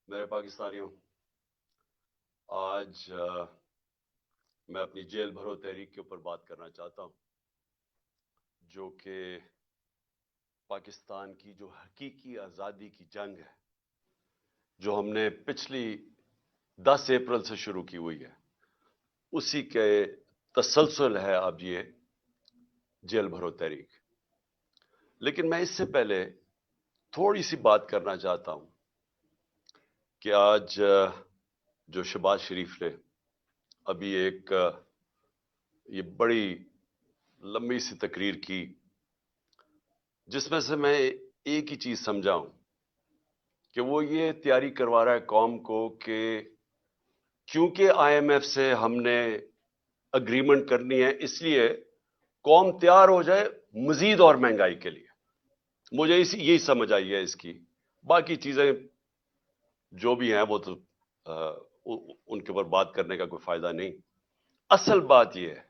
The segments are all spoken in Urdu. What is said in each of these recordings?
میرے پاکستانیوں، آج میں اپنی جیل بھرو تحریک کے اوپر بات کرنا چاہتا ہوں، جو کہ پاکستان کی جو حقیقی آزادی کی جنگ ہے، جو ہم نے پچھلی 10 اپریل سے شروع کی ہوئی ہے، اسی کے تسلسل ہے اب یہ جیل بھرو تحریک۔ لیکن میں اس سے پہلے تھوڑی سی بات کرنا چاہتا ہوں کہ آج جو شہباز شریف نے ابھی ایک یہ بڑی لمبی سی تقریر کی، جس میں سے میں ایک ہی چیز سمجھاؤں کہ وہ یہ تیاری کروا رہا ہے قوم کو کہ کیونکہ آئی ایم ایف سے ہم نے اگریمنٹ کرنی ہے، اس لیے قوم تیار ہو جائے مزید اور مہنگائی کے لیے۔ مجھے یہی سمجھ آئی ہے اس کی، باقی چیزیں جو بھی ہیں وہ تو ان کے اوپر بات کرنے کا کوئی فائدہ نہیں۔ اصل بات یہ ہے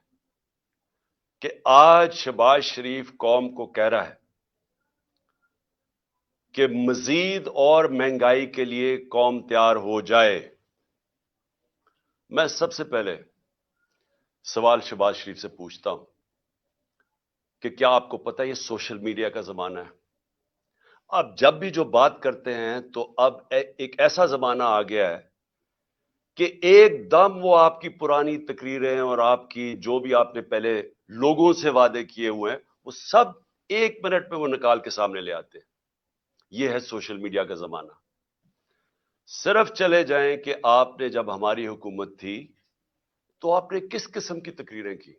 کہ آج شہباز شریف قوم کو کہہ رہا ہے کہ مزید اور مہنگائی کے لیے قوم تیار ہو جائے۔ میں سب سے پہلے سوال شہباز شریف سے پوچھتا ہوں کہ کیا آپ کو پتہ ہے یہ سوشل میڈیا کا زمانہ ہے؟ اب جب بھی جو بات کرتے ہیں تو اب ایک ایسا زمانہ آ گیا ہے کہ ایک دم وہ آپ کی پرانی تقریریں اور آپ کی جو بھی آپ نے پہلے لوگوں سے وعدے کیے ہوئے ہیں، وہ سب 1 منٹ میں وہ نکال کے سامنے لے آتے ہیں۔ یہ ہے سوشل میڈیا کا زمانہ۔ صرف چلے جائیں کہ آپ نے جب ہماری حکومت تھی تو آپ نے کس قسم کی تقریریں کی؟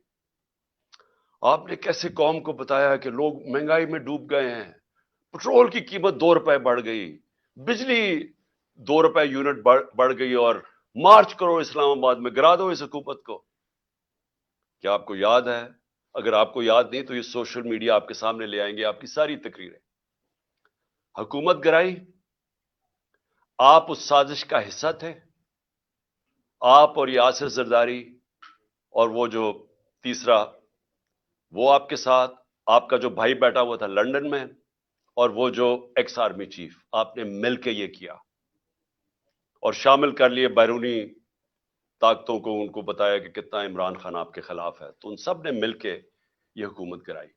آپ نے کیسے قوم کو بتایا کہ لوگ مہنگائی میں ڈوب گئے ہیں، پٹرول کی قیمت 2 روپے بڑھ گئی، بجلی 2 روپے یونٹ بڑھ گئی، اور مارچ کرو اسلام آباد میں، گرا دو اس حکومت کو۔ کیا آپ کو یاد ہے؟ اگر آپ کو یاد نہیں تو یہ سوشل میڈیا آپ کے سامنے لے آئیں گے آپ کی ساری تقریریں۔ حکومت گرائی، آپ اس سازش کا حصہ تھے، آپ اور یاسر زرداری اور وہ جو تیسرا وہ آپ کے ساتھ، آپ کا جو بھائی بیٹھا ہوا تھا لندن میں، اور وہ جو ایکس آرمی چیف، آپ نے مل کے یہ کیا اور شامل کر لیے بیرونی طاقتوں کو، ان کو بتایا کہ کتنا عمران خان آپ کے خلاف ہے، تو ان سب نے مل کے یہ حکومت کرائی۔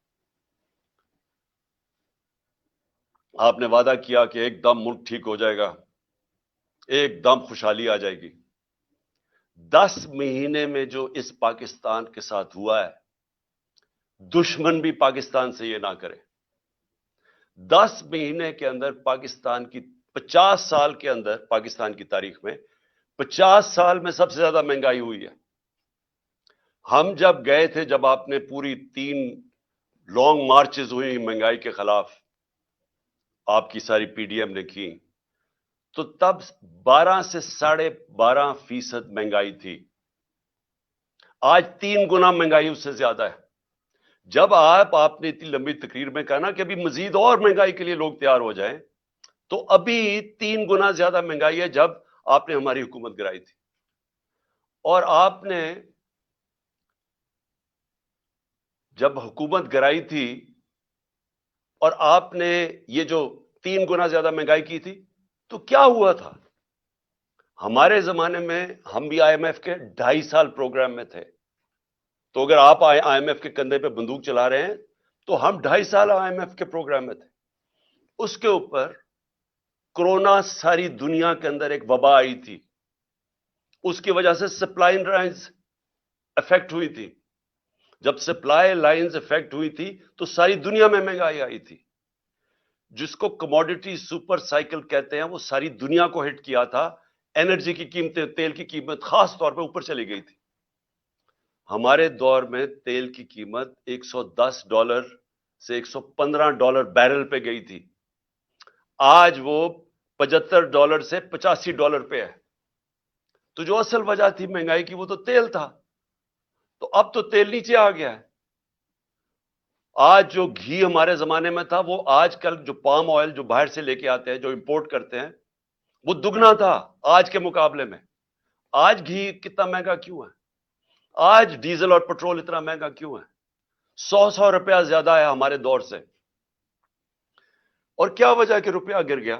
آپ نے وعدہ کیا کہ ایک دم ملک ٹھیک ہو جائے گا، ایک دم خوشحالی آ جائے گی۔ 10 مہینے میں جو اس پاکستان کے ساتھ ہوا ہے، دشمن بھی پاکستان سے یہ نہ کرے۔ 10 مہینے کے اندر پاکستان کی 50 سال کے اندر، پاکستان کی تاریخ میں 50 سال میں سب سے زیادہ مہنگائی ہوئی ہے۔ ہم جب گئے تھے، جب آپ نے پوری 3 لانگ مارچز ہوئی مہنگائی کے خلاف، آپ کی ساری پی ڈی ایم نے کی، تو تب 12 سے 12.5% مہنگائی تھی۔ آج 3 گنا مہنگائی اس سے زیادہ ہے۔ جب آپ نے اتنی لمبی تقریر میں کہا نا کہ ابھی مزید اور مہنگائی کے لیے لوگ تیار ہو جائیں، تو ابھی 3 گنا زیادہ مہنگائی ہے جب آپ نے ہماری حکومت گرائی تھی۔ اور آپ نے جب حکومت گرائی تھی اور آپ نے یہ جو 3 گنا زیادہ مہنگائی کی تھی، تو کیا ہوا تھا؟ ہمارے زمانے میں ہم بھی آئی ایم ایف کے 2.5 سال پروگرام میں تھے، تو اگر آپ آئی ایم ایف کے کندھے پہ بندوق چلا رہے ہیں تو ہم 2.5 سال آئی ایم ایف کے پروگرام میں تھے۔ اس کے اوپر کورونا ساری دنیا کے اندر ایک وبا آئی تھی، اس کی وجہ سے سپلائی لائنز افیکٹ ہوئی تھی۔ جب سپلائی لائنز افیکٹ ہوئی تھی تو ساری دنیا میں مہنگائی آئی تھی۔ جس کو کموڈٹی سپر سائیکل کہتے ہیں، وہ ساری دنیا کو ہٹ کیا تھا۔ انرجی کی قیمتیں، تیل کی قیمت خاص طور پہ اوپر چلی گئی تھی۔ ہمارے دور میں تیل کی قیمت $110 سے $115 بیرل پہ گئی تھی، آج وہ $75 سے $85 پہ ہے۔ تو جو اصل وجہ تھی مہنگائی کی وہ تو تیل تھا، تو اب تو تیل نیچے آ گیا ہے۔ آج جو گھی ہمارے زمانے میں تھا، وہ آج کل جو پام آئل جو باہر سے لے کے آتے ہیں، جو امپورٹ کرتے ہیں، وہ دگنا تھا آج کے مقابلے میں۔ آج گھی کتنا مہنگا کیوں ہے؟ آج ڈیزل اور پٹرول اتنا مہنگا کیوں ہے؟ 100 روپیہ زیادہ ہے ہمارے دور سے۔ اور کیا وجہ کہ روپیہ گر گیا؟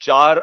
4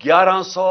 1100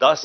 10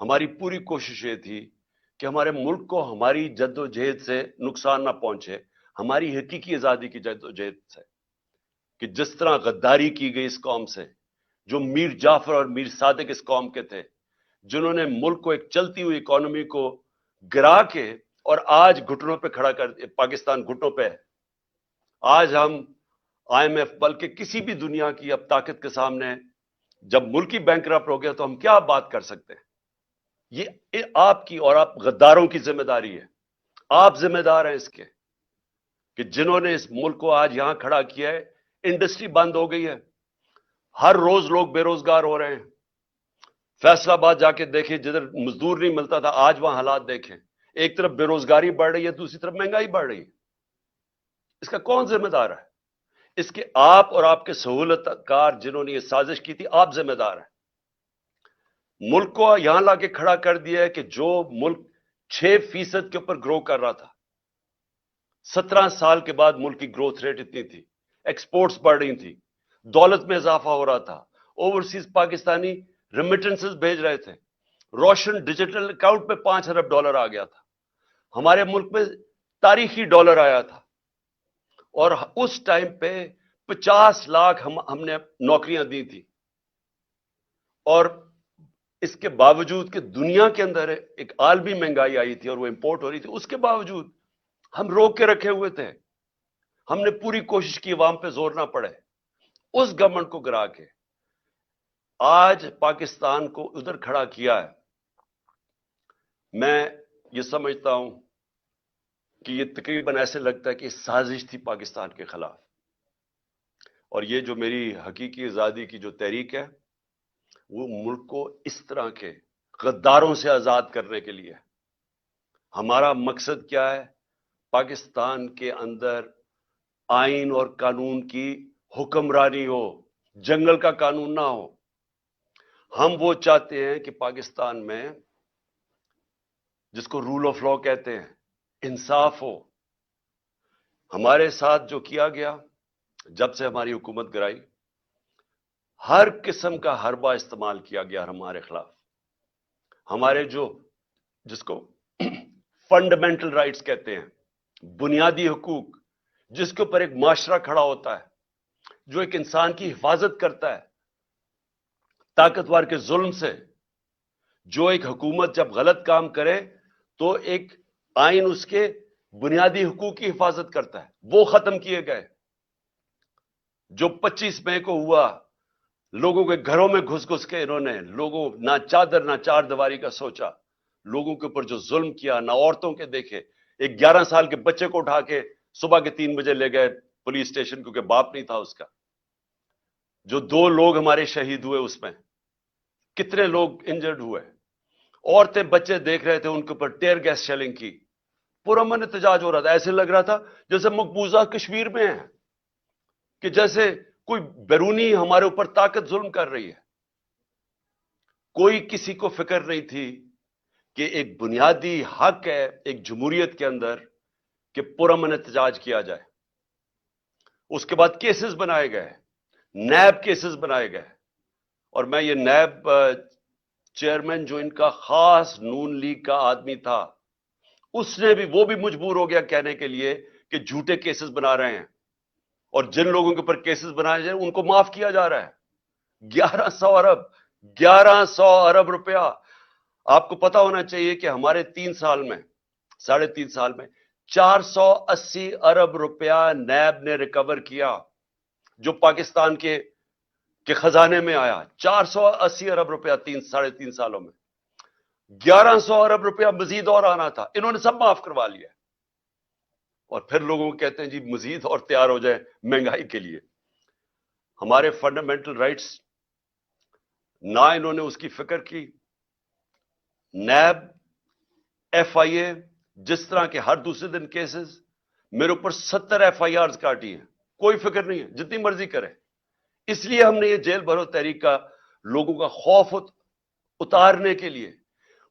ہماری پوری کوشش یہ تھی کہ ہمارے ملک کو ہماری جد و جہد سے نقصان نہ پہنچے، ہماری حقیقی آزادی کی جد و جہد سے، کہ جس طرح غداری کی گئی اس قوم سے، جو میر جعفر اور میر صادق اس قوم کے تھے، جنہوں نے ملک کو ایک چلتی ہوئی اکانومی کو گرا کے اور آج گھٹنوں پہ کھڑا کر، پاکستان گھٹنوں پہ ہے۔ آج ہم IMF بلکہ کسی بھی دنیا کی اب طاقت کے سامنے، جب ملکی بینکرپٹ ہو گیا تو ہم کیا بات کر سکتے ہیں؟ یہ آپ کی اور آپ غداروں کی ذمہ داری ہے۔ آپ ذمہ دار ہیں اس کے کہ جنہوں نے اس ملک کو آج یہاں کھڑا کیا ہے۔ انڈسٹری بند ہو گئی ہے، ہر روز لوگ بے روزگار ہو رہے ہیں۔ فیصلہ آباد جا کے دیکھیں، جدھر مزدور نہیں ملتا تھا، آج وہاں حالات دیکھیں۔ ایک طرف بے روزگاری بڑھ رہی ہے، دوسری طرف مہنگائی بڑھ رہی ہے۔ اس کا کون ذمہ دار ہے؟ اس کے آپ اور آپ کے سہولت کار جنہوں نے یہ سازش کی تھی، آپ ذمہ دار ہیں۔ ملک کو یہاں لا کے کھڑا کر دیا ہے کہ جو ملک 6% کے اوپر گرو کر رہا تھا، 17 سال کے بعد ملک کی گروتھ ریٹ اتنی تھی، ایکسپورٹس بڑھ رہی تھی، دولت میں اضافہ ہو رہا تھا، اوورسیز پاکستانی ریمیٹنسز بھیج رہے تھے، روشن ڈیجیٹل اکاؤنٹ میں $5 ارب آ گیا تھا، ہمارے ملک میں تاریخی ڈالر آیا تھا، اور اس ٹائم پہ 50 لاکھ ہم نے نوکریاں دی تھی۔ اور اس کے باوجود کہ دنیا کے اندر ایک عالمی مہنگائی آئی تھی اور وہ امپورٹ ہو رہی تھی، اس کے باوجود ہم روک کے رکھے ہوئے تھے۔ ہم نے پوری کوشش کی عوام پہ زور نہ پڑے، اس گورنمنٹ کو گرا کے آج پاکستان کو ادھر کھڑا کیا ہے۔ میں یہ سمجھتا ہوں کہ یہ تقریباً ایسے لگتا ہے کہ سازش تھی پاکستان کے خلاف، اور یہ جو میری حقیقی آزادی کی جو تحریک ہے، وہ ملک کو اس طرح کے غداروں سے آزاد کرنے کے لیے۔ ہمارا مقصد کیا ہے؟ پاکستان کے اندر آئین اور قانون کی حکمرانی ہو، جنگل کا قانون نہ ہو۔ ہم وہ چاہتے ہیں کہ پاکستان میں، جس کو رول آف لا کہتے ہیں، انصاف ہو۔ ہمارے ساتھ جو کیا گیا جب سے ہماری حکومت گرائی، ہر قسم کا حربہ استعمال کیا گیا ہمارے خلاف۔ ہمارے جس کو فنڈامنٹل رائٹس کہتے ہیں، بنیادی حقوق، جس کے اوپر ایک معاشرہ کھڑا ہوتا ہے، جو ایک انسان کی حفاظت کرتا ہے طاقتور کے ظلم سے، جو ایک حکومت جب غلط کام کرے تو ایک آئین اس کے بنیادی حقوق کی حفاظت کرتا ہے، وہ ختم کیے گئے۔ جو 25 مئی کو ہوا، لوگوں کے گھروں میں گھس کے انہوں نے، لوگوں نہ چادر نہ چار دیواری کا سوچا، لوگوں کے اوپر جو ظلم کیا، نہ عورتوں کے دیکھے۔ ایک 11 سال کے بچے کو اٹھا کے صبح کے 3 بجے لے گئے پولیس اسٹیشن، کیونکہ باپ نہیں تھا اس کا۔ جو 2 لوگ ہمارے شہید ہوئے، اس میں کتنے لوگ انجرڈ ہوئے۔ عورتیں بچے دیکھ رہے تھے، ان کے اوپر ٹیئر گیس شیلنگ کی، پرامن احتجاج ہو رہا تھا۔ ایسے لگ رہا تھا جیسے مقبوضہ کشمیر میں ہے، کہ جیسے کوئی بیرونی ہمارے اوپر طاقت ظلم کر رہی ہے۔ کوئی کسی کو فکر نہیں تھی کہ ایک بنیادی حق ہے ایک جمہوریت کے اندر کہ پرامن احتجاج کیا جائے۔ اس کے بعد کیسز بنائے گئے، نیب کیسز بنائے گئے، اور میں یہ نیب چیئرمین جو ان کا خاص نون لیگ کا آدمی تھا، اس نے بھی، وہ بھی مجبور ہو گیا کہنے کے لیے کہ جھوٹے کیسز بنا رہے ہیں، اور جن لوگوں کے اوپر کیسز بنائے جائیں ان کو معاف کیا جا رہا ہے۔ 1100 ارب روپیہ۔ آپ کو پتا ہونا چاہیے کہ ہمارے 3 سال میں، 3.5 سال میں 480 ارب روپیہ نیب نے ریکور کیا، جو پاکستان کے خزانے میں آیا۔ 480 ارب روپیہ 3.5 سالوں میں۔ 1100 ارب روپیہ مزید اور آنا تھا، انہوں نے سب معاف کروا لیا۔ اور پھر لوگوں کو کہتے ہیں جی مزید اور تیار ہو جائے مہنگائی کے لیے۔ ہمارے فنڈامنٹل رائٹس نہ انہوں نے اس کی فکر کی۔ نیب، FIA، جس طرح کے ہر دوسرے دن کیسز، میرے اوپر 70 FIRs کاٹی ہیں، کوئی فکر نہیں ہے، جتنی مرضی کرے۔ اس لیے ہم نے یہ جیل بھرو تحریک کا، لوگوں کا خوف اتارنے کے لیے،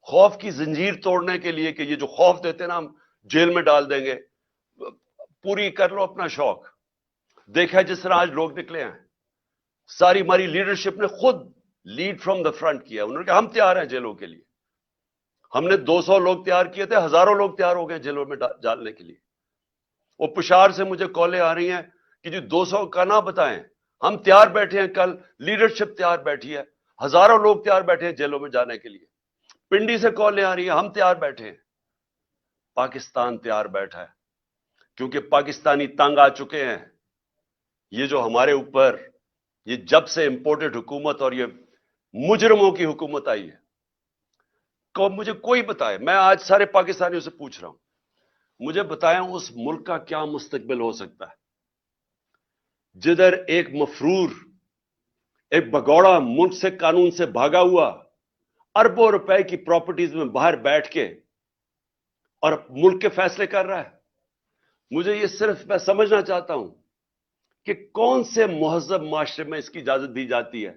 خوف کی زنجیر توڑنے کے لیے، کہ یہ جو خوف دیتے نا ہم جیل میں ڈال دیں گے، پوری کر لو اپنا شوق۔ دیکھا جس طرح آج لوگ نکلے ہیں، ساری ہماری لیڈرشپ نے خود لیڈ فرام دا فرنٹ کیا، انہوں نے کہا ہم تیار ہیں جیلوں کے لیے، ہم نے 200 لوگ تیار کیے تھے، ہزاروں لوگ تیار ہو گئے جیلوں میں ڈالنے کے لیے. وہ پشاور سے مجھے کالیں آ رہی ہیں کہ جی 200 کا نہ بتائیں، ہم تیار بیٹھے ہیں، کل لیڈرشپ تیار بیٹھی ہے، ہزاروں لوگ تیار بیٹھے ہیں جیلوں میں جانے کے لیے. پنڈی سے کالیں آ رہی ہیں، ہم تیار بیٹھے ہیں. پاکستان تیار بیٹھا ہے کیونکہ پاکستانی تنگ آ چکے ہیں. یہ جو ہمارے اوپر یہ جب سے امپورٹڈ حکومت اور یہ مجرموں کی حکومت آئی ہے، مجھے کوئی بتائے، میں آج سارے پاکستانیوں سے پوچھ رہا ہوں، مجھے بتائیں اس ملک کا کیا مستقبل ہو سکتا ہے جدھر ایک مفرور، ایک بگوڑا ملک سے قانون سے بھاگا ہوا اربوں روپے کی پراپرٹیز میں باہر بیٹھ کے اور ملک کے فیصلے کر رہا ہے. مجھے یہ صرف میں سمجھنا چاہتا ہوں کہ کون سے مہذب معاشرے میں اس کی اجازت دی جاتی ہے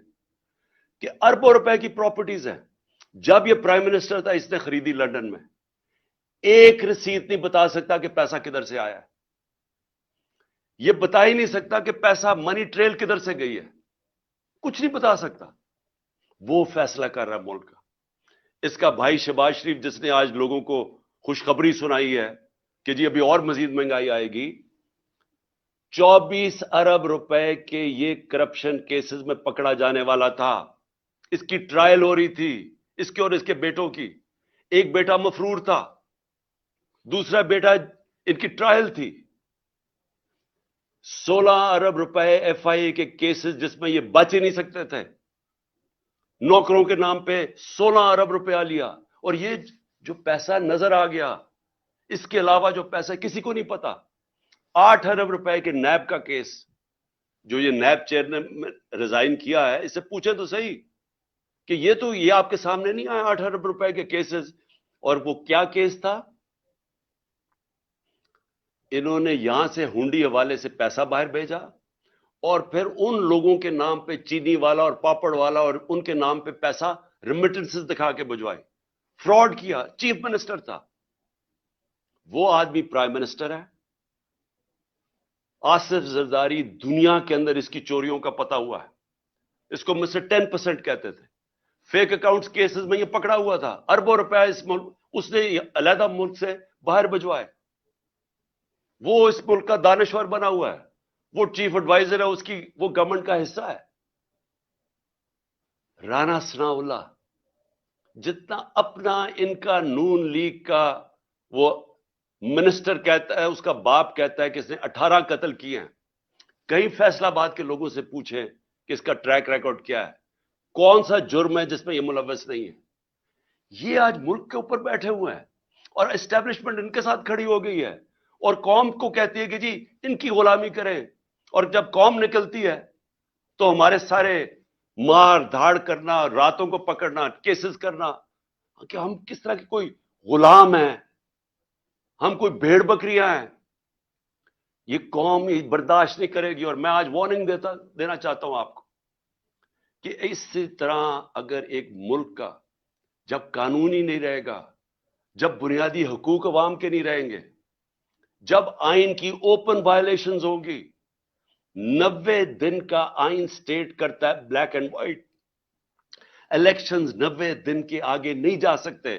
کہ اربوں روپے کی پراپرٹیز ہیں. جب یہ پرائم منسٹر تھا اس نے خریدی لندن میں، ایک رسید نہیں بتا سکتا کہ پیسہ کدھر سے آیا ہے. یہ بتا ہی نہیں سکتا کہ پیسہ منی ٹریل کدھر سے گئی ہے، کچھ نہیں بتا سکتا. وہ فیصلہ کر رہا ہے ملک کا. اس کا بھائی شہباز شریف جس نے آج لوگوں کو خوشخبری سنائی ہے کہ جی ابھی اور مزید مہنگائی آئے گی، 24 ارب روپے کے یہ کرپشن کیسز میں پکڑا جانے والا تھا. اس کی ٹرائل ہو رہی تھی، اس کے اور اس کے بیٹوں کی. ایک بیٹا مفرور تھا، دوسرا بیٹا ان کی ٹرائل تھی. 16 ارب روپے ایف آئی اے کے کیسز جس میں یہ بچ ہی نہیں سکتے تھے، نوکروں کے نام پہ 16 ارب روپیہ لیا. اور یہ جو پیسہ نظر آ گیا، اس کے علاوہ جو پیسہ کسی کو نہیں پتا. 8 ارب روپے کے نیب کا کیس، جو یہ نیب چیئر نے ریزائن کیا ہے، اس سے پوچھیں تو صحیح کہ یہ آپ کے سامنے نہیں آیا 8 ارب روپے کے کیسز. اور وہ کیا کیس تھا؟ انہوں نے یہاں سے ہنڈی حوالے سے پیسہ باہر بھیجا اور پھر ان لوگوں کے نام پہ، چینی والا اور پاپڑ والا اور ان کے نام پہ پیسہ ریمیٹنسز دکھا کے بھجوائے. فراڈ کیا. چیف منسٹر تھا وہ آدمی، پرائم منسٹر ہے. آصف زرداری دنیا کے اندر اس کی چوریوں کا پتہ ہوا ہے. اس کو مجھ سے 10% کہتے تھے. فیک اکاؤنٹس کیسز میں یہ پکڑا ہوا تھا. اربوں روپے اس ملک اس نے علیحدہ ملک سے باہر بھجوائے. وہ اس ملک کا دانشور بنا ہوا ہے، وہ چیف ایڈوائزر ہے اس کی، وہ گورنمنٹ کا حصہ ہے. رانا ثناء اللہ جتنا اپنا ان کا نون لیگ کا وہ منسٹر کہتا ہے، اس کا باپ کہتا ہے کہ اس نے 18 قتل کیے ہیں. کہیں فیصلہ آباد کے لوگوں سے پوچھیں کہ اس کا ٹریک ریکارڈ کیا ہے، کون سا جرم ہے جس میں یہ ملوث نہیں ہے. یہ آج ملک کے اوپر بیٹھے ہوئے ہیں اور اسٹیبلشمنٹ ان کے ساتھ کھڑی ہو گئی ہے اور قوم کو کہتی ہے کہ جی ان کی غلامی کریں. اور جب قوم نکلتی ہے تو ہمارے سارے مار دھاڑ کرنا، راتوں کو پکڑنا، کیسز کرنا کہ ہم کس طرح کے کوئی غلام ہیں، ہم کوئی بھیڑ بکریاں ہیں. یہ قوم یہ برداشت نہیں کرے گی. اور میں آج وارننگ دینا چاہتا ہوں آپ کو کہ اسی طرح اگر ایک ملک کا جب قانون ہی نہیں رہے گا، جب بنیادی حقوق عوام کے نہیں رہیں گے، جب آئین کی اوپن وائلیشنز ہوں گی. 90 دن کا آئین سٹیٹ کرتا ہے بلیک اینڈ وائٹ. الیکشنز 90 دن کے آگے نہیں جا سکتے.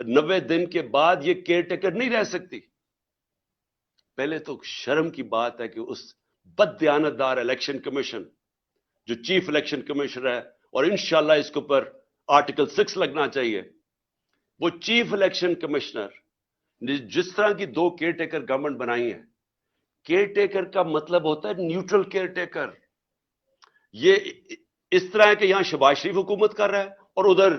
90 دن کے بعد یہ کیئر ٹیکر نہیں رہ سکتی. پہلے تو شرم کی بات ہے کہ اس بددیانتدار الیکشن کمیشن جو چیف الیکشن کمیشنر ہے، اور انشاءاللہ اس کے اوپر آرٹیکل 6 لگنا چاہیے، وہ چیف الیکشن کمشنر نے جس طرح کی 2 کیئر ٹیکر گورنمنٹ بنائی ہے. کیئر ٹیکر کا مطلب ہوتا ہے نیوٹرل کیئر ٹیکر. یہ اس طرح ہے کہ یہاں شہباز شریف حکومت کر رہا ہے اور ادھر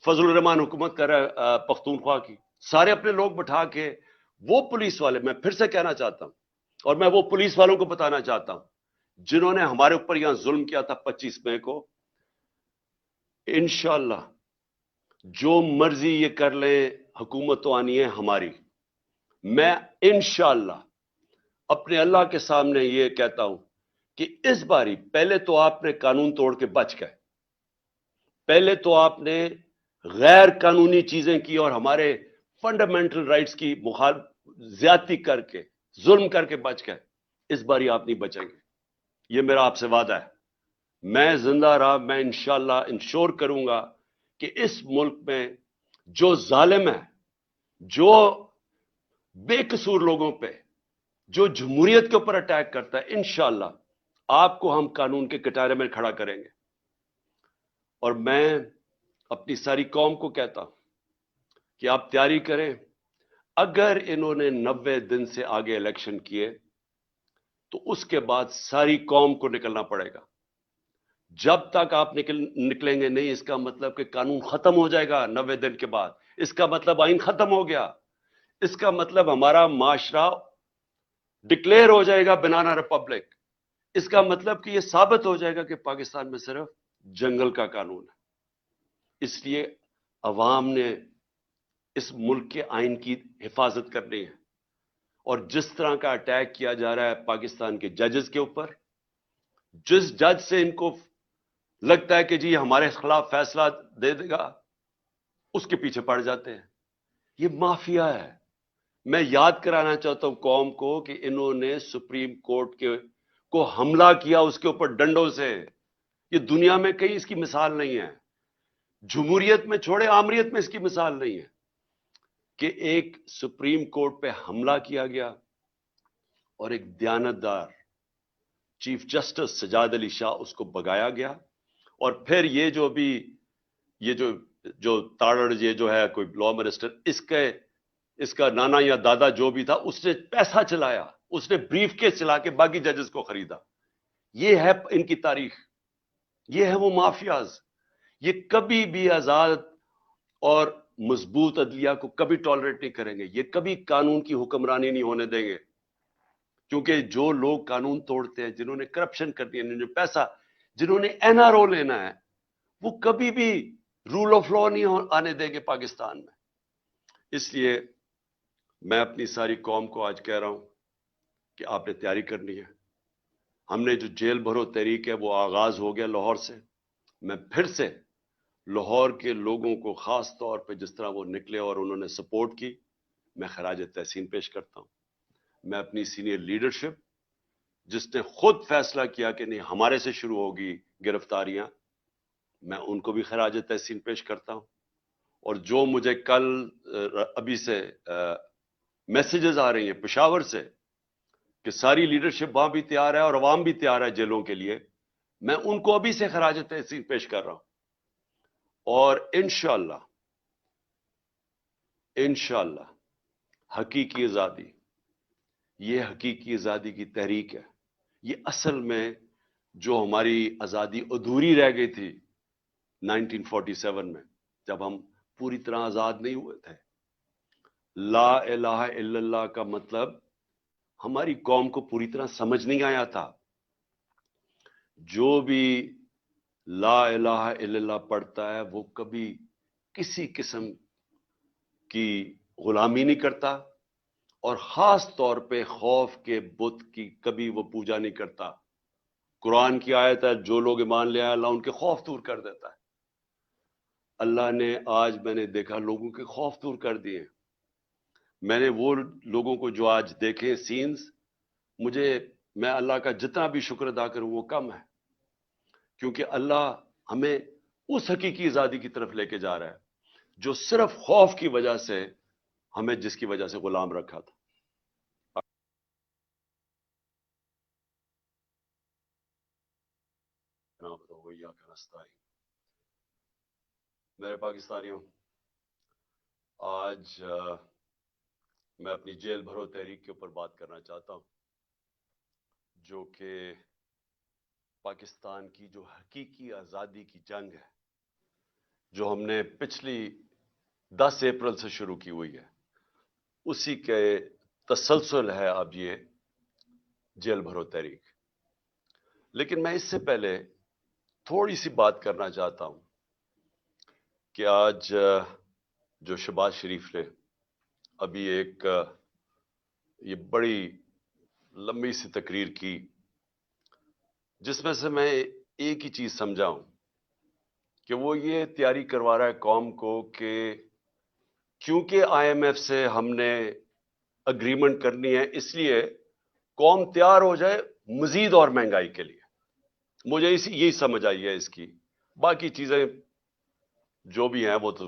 فضل الرحمان حکومت کر رہا ہے پختونخوا کی. سارے اپنے لوگ بٹھا کے وہ پولیس والے، میں پھر سے کہنا چاہتا ہوں اور میں وہ پولیس والوں کو بتانا چاہتا ہوں جنہوں نے ہمارے اوپر یہاں ظلم کیا تھا 25 مئی کو، انشاءاللہ جو مرضی یہ کر لے، حکومت تو آنی ہے ہماری. میں انشاءاللہ اپنے اللہ کے سامنے یہ کہتا ہوں کہ اس باری پہلے تو آپ نے قانون توڑ کے بچ گئے، پہلے تو آپ نے غیر قانونی چیزیں کی اور ہمارے فنڈامنٹل رائٹس کی زیادتی کر کے، ظلم کر کے بچ گئے. اس باری آپ نہیں بچیں گے، یہ میرا آپ سے وعدہ ہے. میں زندہ رہا، میں انشاءاللہ انشور کروں گا کہ اس ملک میں جو ظالم ہے, جو بے قصور لوگوں پہ, جو جمہوریت کے اوپر اٹیک کرتا ہے, انشاءاللہ آپ کو ہم قانون کے کٹارے میں کھڑا کریں گے. اور میں اپنی ساری قوم کو کہتا ہوں کہ آپ تیاری کریں. اگر انہوں نے 90 دن سے آگے الیکشن کیے تو اس کے بعد ساری قوم کو نکلنا پڑے گا. جب تک آپ نکلیں گے نہیں, اس کا مطلب کہ قانون ختم ہو جائے گا 90 دن کے بعد. اس کا مطلب آئین ختم ہو گیا. اس کا مطلب ہمارا معاشرہ ڈکلیئر ہو جائے گا بنانا ریپبلک. اس کا مطلب کہ یہ ثابت ہو جائے گا کہ پاکستان میں صرف جنگل کا قانون ہے. اس لیے عوام نے اس ملک کے آئین کی حفاظت کرنی ہے. اور جس طرح کا اٹیک کیا جا رہا ہے پاکستان کے ججز کے اوپر, جس جج سے ان کو لگتا ہے کہ جی ہمارے خلاف فیصلہ دے دے گا, اس کے پیچھے پڑ جاتے ہیں. یہ مافیا ہے. میں یاد کرانا چاہتا ہوں قوم کو کہ انہوں نے سپریم کورٹ کو حملہ کیا اس کے اوپر ڈنڈوں سے. یہ دنیا میں کہیں اس کی مثال نہیں ہے. جمہوریت میں چھوڑے, آمریت میں اس کی مثال نہیں ہے کہ ایک سپریم کورٹ پہ حملہ کیا گیا اور ایک دیانتدار چیف جسٹس سجاد علی شاہ اس کو بگایا گیا. اور پھر یہ جو بھی یہ جو تاڑڑ, یہ جو ہے کوئی لا منسٹر, اس کا نانا یا دادا جو بھی تھا, اس نے پیسہ چلایا, اس نے بریف کیس چلا کے باقی ججز کو خریدا. یہ ہے ان کی تاریخ. یہ ہے وہ مافیاز. یہ کبھی بھی آزاد اور مضبوط عدلیہ کو کبھی ٹالریٹ نہیں کریں گے. یہ کبھی قانون کی حکمرانی نہیں ہونے دیں گے. کیونکہ جو لوگ قانون توڑتے ہیں, جنہوں نے کرپشن کرنی ہے, جنہوں نے پیسہ, جنہوں نے این آر او لینا ہے, وہ کبھی بھی رول آف لا نہیں آنے دیں گے پاکستان میں. اس لیے میں اپنی ساری قوم کو آج کہہ رہا ہوں کہ آپ نے تیاری کرنی ہے. ہم نے جو جیل بھرو تحریک ہے وہ آغاز ہو گیا لاہور سے. میں پھر سے لاہور کے لوگوں کو خاص طور پہ جس طرح وہ نکلے اور انہوں نے سپورٹ کی, میں خراج تحسین پیش کرتا ہوں. میں اپنی سینئر لیڈرشپ جس نے خود فیصلہ کیا کہ نہیں ہمارے سے شروع ہوگی گرفتاریاں, میں ان کو بھی خراج تحسین پیش کرتا ہوں. اور جو مجھے کل ابھی سے میسیجز آ رہی ہیں پشاور سے کہ ساری لیڈرشپ وہاں بھی تیار ہے اور عوام بھی تیار ہے جیلوں کے لیے, میں ان کو ابھی سے خراج تحسین پیش کر رہا ہوں. اور انشاءاللہ حقیقی آزادی, یہ حقیقی آزادی کی تحریک ہے. یہ اصل میں جو ہماری آزادی ادھوری رہ گئی تھی 1947 میں, جب ہم پوری طرح آزاد نہیں ہوئے تھے. لا الہ الا اللہ کا مطلب ہماری قوم کو پوری طرح سمجھ نہیں آیا تھا. جو بھی لا الہ الا اللہ پڑھتا ہے وہ کبھی کسی قسم کی غلامی نہیں کرتا, اور خاص طور پہ خوف کے بت کی کبھی وہ پوجا نہیں کرتا. قرآن کی آیت ہے جو لوگ ایمان لے آئے اللہ ان کے خوف دور کر دیتا ہے. اللہ نے آج میں نے دیکھا لوگوں کے خوف دور کر دیے. میں نے وہ لوگوں کو جو آج دیکھے سینز, میں اللہ کا جتنا بھی شکر ادا کروں وہ کم ہے, کیونکہ اللہ ہمیں اس حقیقی آزادی کی طرف لے کے جا رہا ہے جو صرف خوف کی وجہ سے ہمیں جس کی وجہ سے غلام رکھا تھا. میرے پاکستانیوں, آج میں اپنی جیل بھرو تحریک کے اوپر بات کرنا چاہتا ہوں, جو کہ پاکستان کی جو حقیقی آزادی کی جنگ ہے, جو ہم نے پچھلی 10 اپریل سے شروع کی ہوئی ہے, اسی کے تسلسل ہے اب یہ جیل بھرو تحریک. لیکن میں اس سے پہلے تھوڑی سی بات کرنا چاہتا ہوں کہ آج جو شہباز شریف نے ابھی ایک یہ بڑی لمبی سی تقریر کی, جس میں سے میں ایک ہی چیز سمجھا ہوں کہ وہ یہ تیاری کروا رہا ہے قوم کو کہ کیونکہ آئی ایم ایف سے ہم نے اگریمنٹ کرنی ہے, اس لیے قوم تیار ہو جائے مزید اور مہنگائی کے لیے. مجھے یہی سمجھ آئی ہے اس کی. باقی چیزیں جو بھی ہیں وہ تو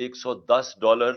$110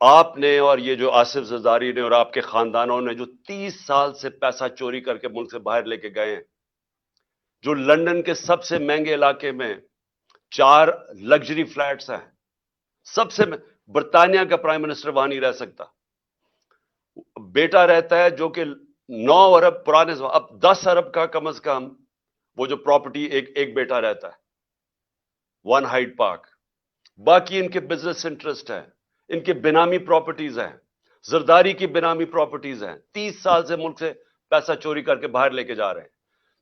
آپ نے اور یہ جو آصف زرداری نے اور آپ کے خاندانوں نے جو 30 سال سے پیسہ چوری کر کے ملک سے باہر لے کے گئے ہیں، جو لندن کے سب سے مہنگے علاقے میں 4 لگژری فلیٹس ہیں، سب سے برطانیہ کا پرائم منسٹر وہاں نہیں رہ سکتا، بیٹا رہتا ہے جو کہ 9 ارب پرانے اب 10 ارب کا کم از کم وہ جو پراپرٹی ایک بیٹا رہتا ہے 1 ہائیڈ پارک، باقی ان کے بزنس انٹرسٹ ہے، ان کے بینامی پراپرٹیز ہیں، زرداری کی بینامی پراپرٹیز ہیں، 30 سال سے ملک سے پیسہ چوری کر کے باہر لے کے جا رہے ہیں۔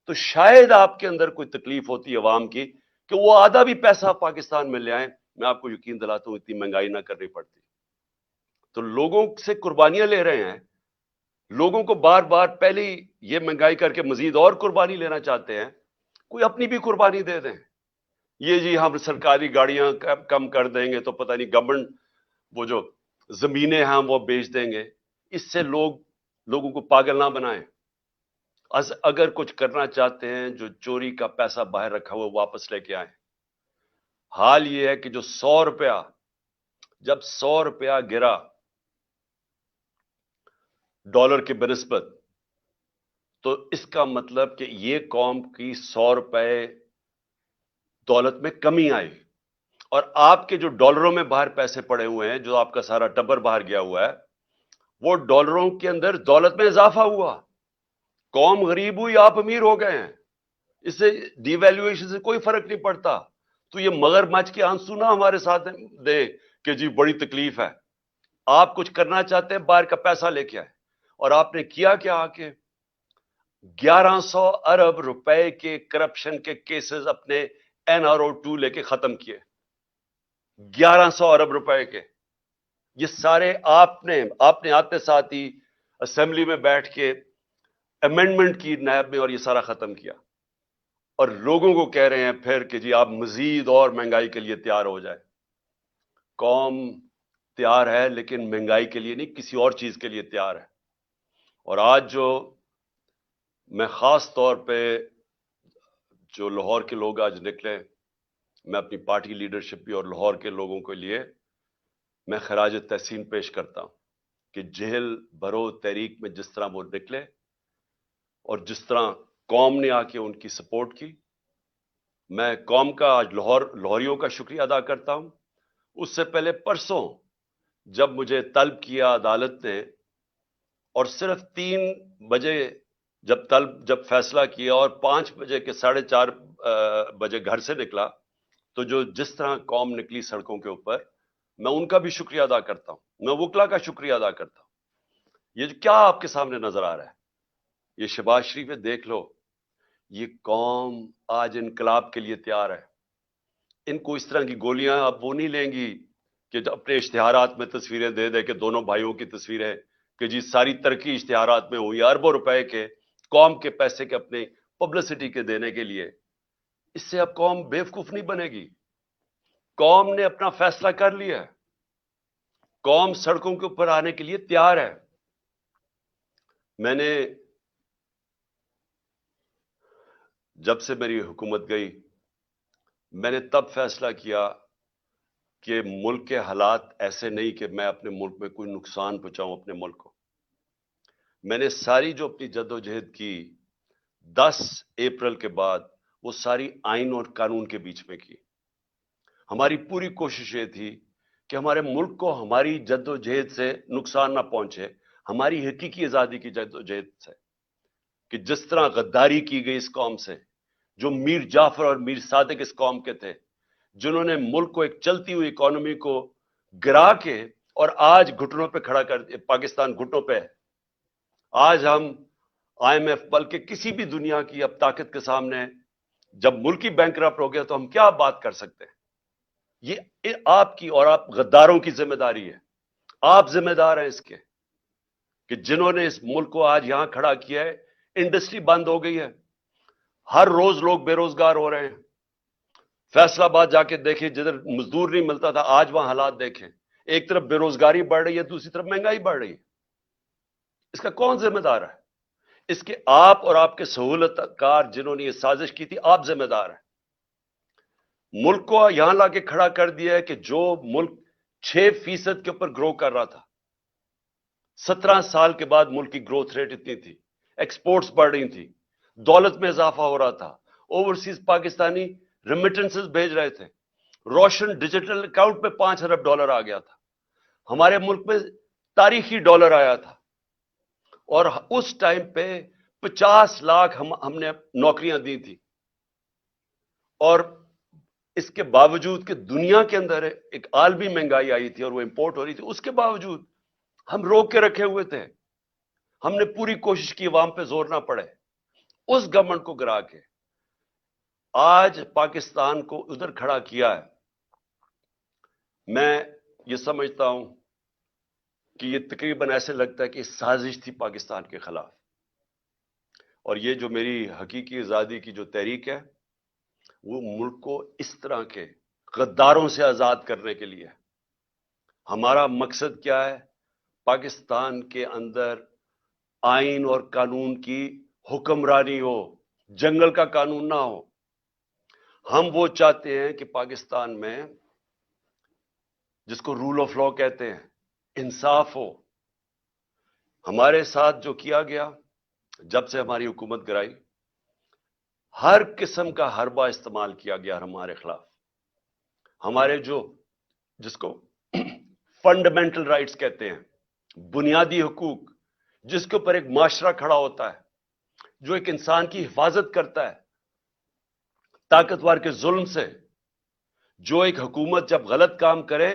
تو شاید آپ کے اندر کوئی تکلیف ہوتی ہے عوام کی کہ وہ آدھا بھی پیسہ پاکستان میں لے آئیں، میں آپ کو یقین دلاتا ہوں اتنی مہنگائی نہ کرنی پڑتی۔ تو لوگوں سے قربانیاں لے رہے ہیں، لوگوں کو بار بار پہلے ہی یہ مہنگائی کر کے مزید اور قربانی لینا چاہتے ہیں، کوئی اپنی بھی قربانی دے دیں۔ یہ جی ہم سرکاری گاڑیاں کم کر دیں گے تو پتہ نہیں گورنمنٹ وہ جو زمینیں ہیں وہ بیچ دیں گے، اس سے لوگوں کو پاگل نہ بنائیں۔ اگر کچھ کرنا چاہتے ہیں جو چوری کا پیسہ باہر رکھا ہوا واپس لے کے آئیں۔ حال یہ ہے کہ جو 100 روپیہ جب 100 روپیہ گرا ڈالر کے بنسبت، تو اس کا مطلب کہ یہ قوم کی 100 روپے دولت میں کمی آئی، اور آپ کے جو ڈالروں میں باہر پیسے پڑے ہوئے ہیں، جو آپ کا سارا ٹبر باہر گیا ہوا ہے، وہ ڈالروں کے اندر دولت میں اضافہ ہوا، قوم غریب ہوئی، آپ امیر ہو گئے ہیں۔ اس سے ڈی ویلیویشن سے کوئی فرق نہیں پڑتا۔ تو یہ مگر مچ کے آنسو نہ ہمارے ساتھ دیں کہ جی بڑی تکلیف ہے۔ آپ کچھ کرنا چاہتے ہیں، باہر کا پیسہ لے کے آئے، اور آپ نے کیا کیا آ کے 1100 ارب روپے کے کرپشن کے کیسز اپنے NRO2 لے کے ختم کیے، 1100 ارب روپے کے۔ یہ سارے آپ نے آتے ساتھ ہی اسمبلی میں بیٹھ کے امینڈمنٹ کی نیب میں، اور یہ سارا ختم کیا، اور لوگوں کو کہہ رہے ہیں پھر کہ جی آپ مزید اور مہنگائی کے لیے تیار ہو جائے۔ قوم تیار ہے لیکن مہنگائی کے لیے نہیں، کسی اور چیز کے لیے تیار ہے۔ اور آج جو میں خاص طور پہ جو لاہور کے لوگ آج نکلے، میں اپنی پارٹی لیڈرشپ بھی اور لاہور کے لوگوں کے لیے میں خراج تحسین پیش کرتا ہوں کہ جہل بھرو تحریک میں جس طرح وہ نکلے اور جس طرح قوم نے آ کے ان کی سپورٹ کی، میں قوم کا آج لاہوریوں کا شکریہ ادا کرتا ہوں۔ اس سے پہلے پرسوں جب مجھے طلب کیا عدالت نے، اور صرف 3 بجے جب فیصلہ کیا اور 5 بجے کے 4:30 بجے گھر سے نکلا، تو جس طرح قوم نکلی سڑکوں کے اوپر، میں ان کا بھی شکریہ ادا کرتا ہوں، میں وکلا کا شکریہ ادا کرتا ہوں۔ یہ کیا آپ کے سامنے نظر آ رہا ہے؟ یہ شہباز شریف ہے، دیکھ لو، یہ قوم آج انقلاب کے لیے تیار ہے۔ ان کو اس طرح کی گولیاں اب وہ نہیں لیں گی کہ اپنے اشتہارات میں تصویریں دے دے کہ دونوں بھائیوں کی تصویریں کہ جی ساری ترقی اشتہارات میں ہوئی، اربوں روپے کے قوم کے پیسے کے اپنے پبلسٹی کے دینے کے لیے۔ اس سے اب قوم بیوقوف نہیں بنے گی۔ قوم نے اپنا فیصلہ کر لیا ہے، قوم سڑکوں کے اوپر آنے کے لیے تیار ہے۔ میں نے جب سے میری حکومت گئی، میں نے تب فیصلہ کیا کہ ملک کے حالات ایسے نہیں کہ میں اپنے ملک میں کوئی نقصان پہنچاؤں اپنے ملک کو۔ میں نے ساری جو اپنی جدوجہد کی 10 اپریل کے بعد، وہ ساری آئین اور قانون کے بیچ میں کی۔ ہماری پوری کوشش یہ تھی کہ ہمارے ملک کو ہماری جدوجہد سے نقصان نہ پہنچے، ہماری حقیقی آزادی کی جدوجہد سے، کہ جس طرح غداری کی گئی اس قوم سے، جو میر جعفر اور میر صادق اس قوم کے تھے، جنہوں نے ملک کو ایک چلتی ہوئی اکانومی کو گرا کے اور آج گھٹنوں پہ کھڑا کر دیا، پاکستان گھٹنوں پہ ہے۔ آج ہم IMF بلکہ کسی بھی دنیا کی اب طاقت کے سامنے، جب ملک ہی بینکرپٹ ہو گیا تو ہم کیا بات کر سکتے ہیں؟ یہ آپ کی اور آپ غداروں کی ذمہ داری ہے۔ آپ ذمہ دار ہیں اس کے کہ جنہوں نے اس ملک کو آج یہاں کھڑا کیا ہے۔ انڈسٹری بند ہو گئی ہے، ہر روز لوگ بے روزگار ہو رہے ہیں۔ فیصل آباد جا کے دیکھیں، جدھر مزدور نہیں ملتا تھا، آج وہاں حالات دیکھیں۔ ایک طرف بے روزگاری بڑھ رہی ہے، دوسری طرف مہنگائی بڑھ رہی ہے۔ اس کا کون ذمہ دار ہے؟ اس کے آپ اور آپ کے سہولت کار جنہوں نے یہ سازش کی تھی، آپ ذمہ دار ہیں۔ ملک کو یہاں لا کے کھڑا کر دیا ہے کہ جو ملک 6% کے اوپر گرو کر رہا تھا. 17 سال کے بعد ملک کی گروتھ ریٹ اتنی تھی, ایکسپورٹس بڑھ رہی تھی, دولت میں اضافہ ہو رہا تھا, اوورسیز پاکستانی ریمیٹنسز بھیج رہے تھے, روشن ڈیجیٹل اکاؤنٹ میں $5 ارب آ گیا تھا, ہمارے ملک میں تاریخی ڈالر آیا تھا, اور اس ٹائم پہ 50 لاکھ ہم نے نوکریاں دی تھی. اور اس کے باوجود کہ دنیا کے اندر ایک عالمی مہنگائی آئی تھی اور وہ امپورٹ ہو رہی تھی, اس کے باوجود ہم روک کے رکھے ہوئے تھے. ہم نے پوری کوشش کی عوام پہ زور نہ پڑے, اس گورنمنٹ کو گرا کے آج پاکستان کو ادھر کھڑا کیا ہے. میں یہ سمجھتا ہوں کہ یہ تقریباً ایسے لگتا ہے کہ سازش تھی پاکستان کے خلاف, اور یہ جو میری حقیقی آزادی کی جو تحریک ہے وہ ملک کو اس طرح کے غداروں سے آزاد کرنے کے لیے. ہمارا مقصد کیا ہے؟ پاکستان کے اندر آئین اور قانون کی حکمرانی ہو, جنگل کا قانون نہ ہو. ہم وہ چاہتے ہیں کہ پاکستان میں جس کو رول آف لا کہتے ہیں, انصاف ہو. ہمارے ساتھ جو کیا گیا جب سے ہماری حکومت گرائی, ہر قسم کا حربہ استعمال کیا گیا ہمارے خلاف. ہمارے جس کو فنڈامنٹل رائٹس کہتے ہیں, بنیادی حقوق, جس کے اوپر ایک معاشرہ کھڑا ہوتا ہے, جو ایک انسان کی حفاظت کرتا ہے طاقتور کے ظلم سے. جو ایک حکومت جب غلط کام کرے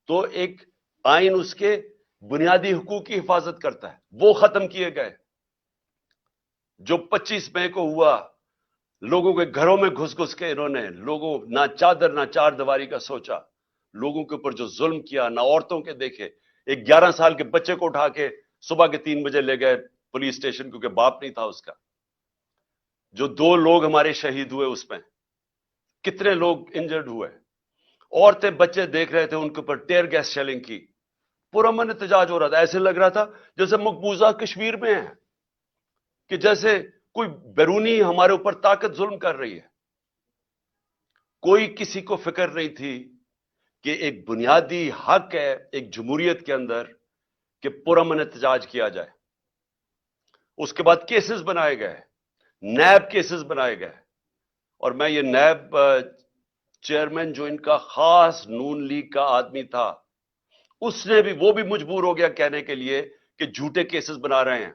تو ایک آئین اس کے بنیادی حقوق کی حفاظت کرتا ہے, وہ ختم کیے گئے. جو 25 مئی کو ہوا, لوگوں کے گھروں میں گھس گھس کے انہوں نے, لوگوں نہ چادر نہ چار دیواری کا سوچا, لوگوں کے اوپر جو ظلم کیا, نہ عورتوں کے دیکھے. ایک 11 سال کے بچے کو اٹھا کے صبح کے 3 بجے لے گئے پولیس اسٹیشن, کیونکہ باپ نہیں تھا اس کا. جو 2 لوگ ہمارے شہید ہوئے, اس میں کتنے لوگ انجرڈ ہوئے. عورتیں بچے دیکھ رہے تھے, ان کے اوپر ٹیئر گیس شیلنگ کی, پرامن احتجاج ہو رہا تھا. ایسے لگ رہا تھا جیسے مقبوضہ کشمیر میں ہیں, کہ جیسے کوئی بیرونی ہمارے اوپر طاقت ظلم کر رہی ہے. کوئی کسی کو فکر نہیں تھی کہ ایک بنیادی حق ہے ایک جمہوریت کے اندر کہ پرامن احتجاج کیا جائے. اس کے بعد کیسز بنائے گئے, نیب کیسز بنائے گئے, اور میں یہ نیب چیئرمین جو ان کا خاص نون لیگ کا آدمی تھا, اس نے بھی, وہ بھی مجبور ہو گیا کہنے کے لیے کہ جھوٹے کیسز بنا رہے ہیں,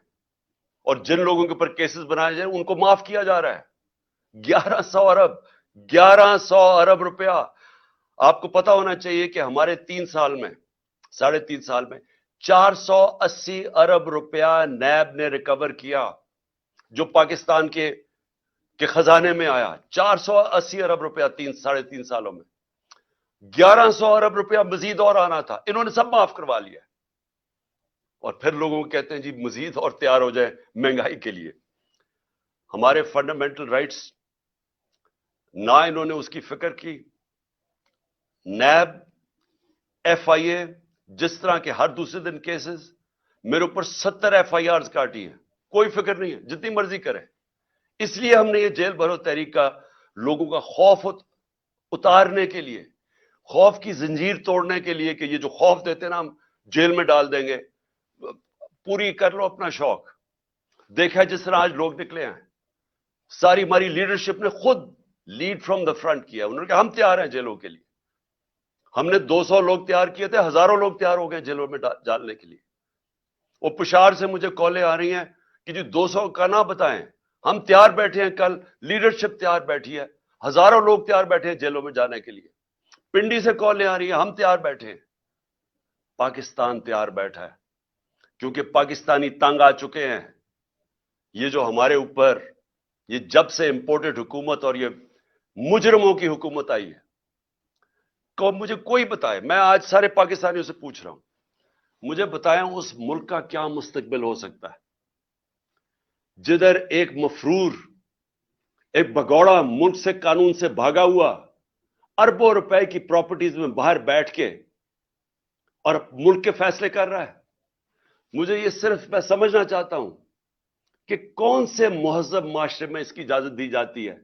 اور جن لوگوں کے اوپر کیسز بنائے جائیں ان کو معاف کیا جا رہا ہے. 1100 ارب روپیہ. آپ کو پتا ہونا چاہیے کہ ہمارے 3 سال میں, 3.5 سال میں 480 ارب روپیہ نیب نے ریکور کیا, جو پاکستان کے خزانے میں آیا. 480 ارب روپیہ 3.5 سالوں میں. 1100 ارب روپیہ مزید اور آنا تھا, انہوں نے سب معاف کروا لیا. اور پھر لوگوں کو کہتے ہیں جی مزید اور تیار ہو جائے مہنگائی کے لیے. ہمارے فنڈامنٹل رائٹس نہ انہوں نے اس کی فکر کی. نیب, ایف آئی اے, جس طرح کے ہر دوسرے دن کیسز, میرے اوپر 70 ایف آئی آرز کاٹی ہیں, کوئی فکر نہیں ہے, جتنی مرضی کرے. اس لیے ہم نے یہ جیل بھرو تحریک کا لوگوں کا خوف اتارنے کے لیے, خوف کی زنجیر توڑنے کے لیے, کہ یہ جو خوف دیتے نا ہم جیل میں ڈال دیں گے, پوری کر لو اپنا شوق. دیکھا جس طرح آج لوگ نکلے ہیں, ساری ہماری لیڈرشپ نے خود لیڈ فرام دا فرنٹ کیا. انہوں نے کہا ہم تیار ہیں جیلوں کے لیے. ہم نے 200 لوگ تیار کیے تھے, ہزاروں لوگ تیار ہو گئے جیلوں میں ڈالنے کے لیے. وہ پشاور سے مجھے کالیں آ رہی ہیں کہ جی 200 کا نہ بتائیں, ہم تیار بیٹھے ہیں, کل لیڈرشپ تیار بیٹھی ہے, ہزاروں لوگ تیار بیٹھے ہیں جیلوں میں جانے کے لیے. پنڈی سے کالیں آ رہی ہیں, ہم تیار بیٹھے ہیں. پاکستان تیار بیٹھا ہے, کیونکہ پاکستانی تنگ آ چکے ہیں. یہ جو ہمارے اوپر یہ جب سے امپورٹڈ حکومت اور یہ مجرموں کی حکومت آئی ہے, مجھے کوئی بتائے, میں آج سارے پاکستانیوں سے پوچھ رہا ہوں, مجھے بتائیں اس ملک کا کیا مستقبل ہو سکتا ہے جدھر ایک مفرور, ایک بگوڑا ملک سے قانون سے بھاگا ہوا اربوں روپے کی پراپرٹیز میں باہر بیٹھ کے اور ملک کے فیصلے کر رہا ہے. مجھے یہ صرف میں سمجھنا چاہتا ہوں کہ کون سے مہذب معاشرے میں اس کی اجازت دی جاتی ہے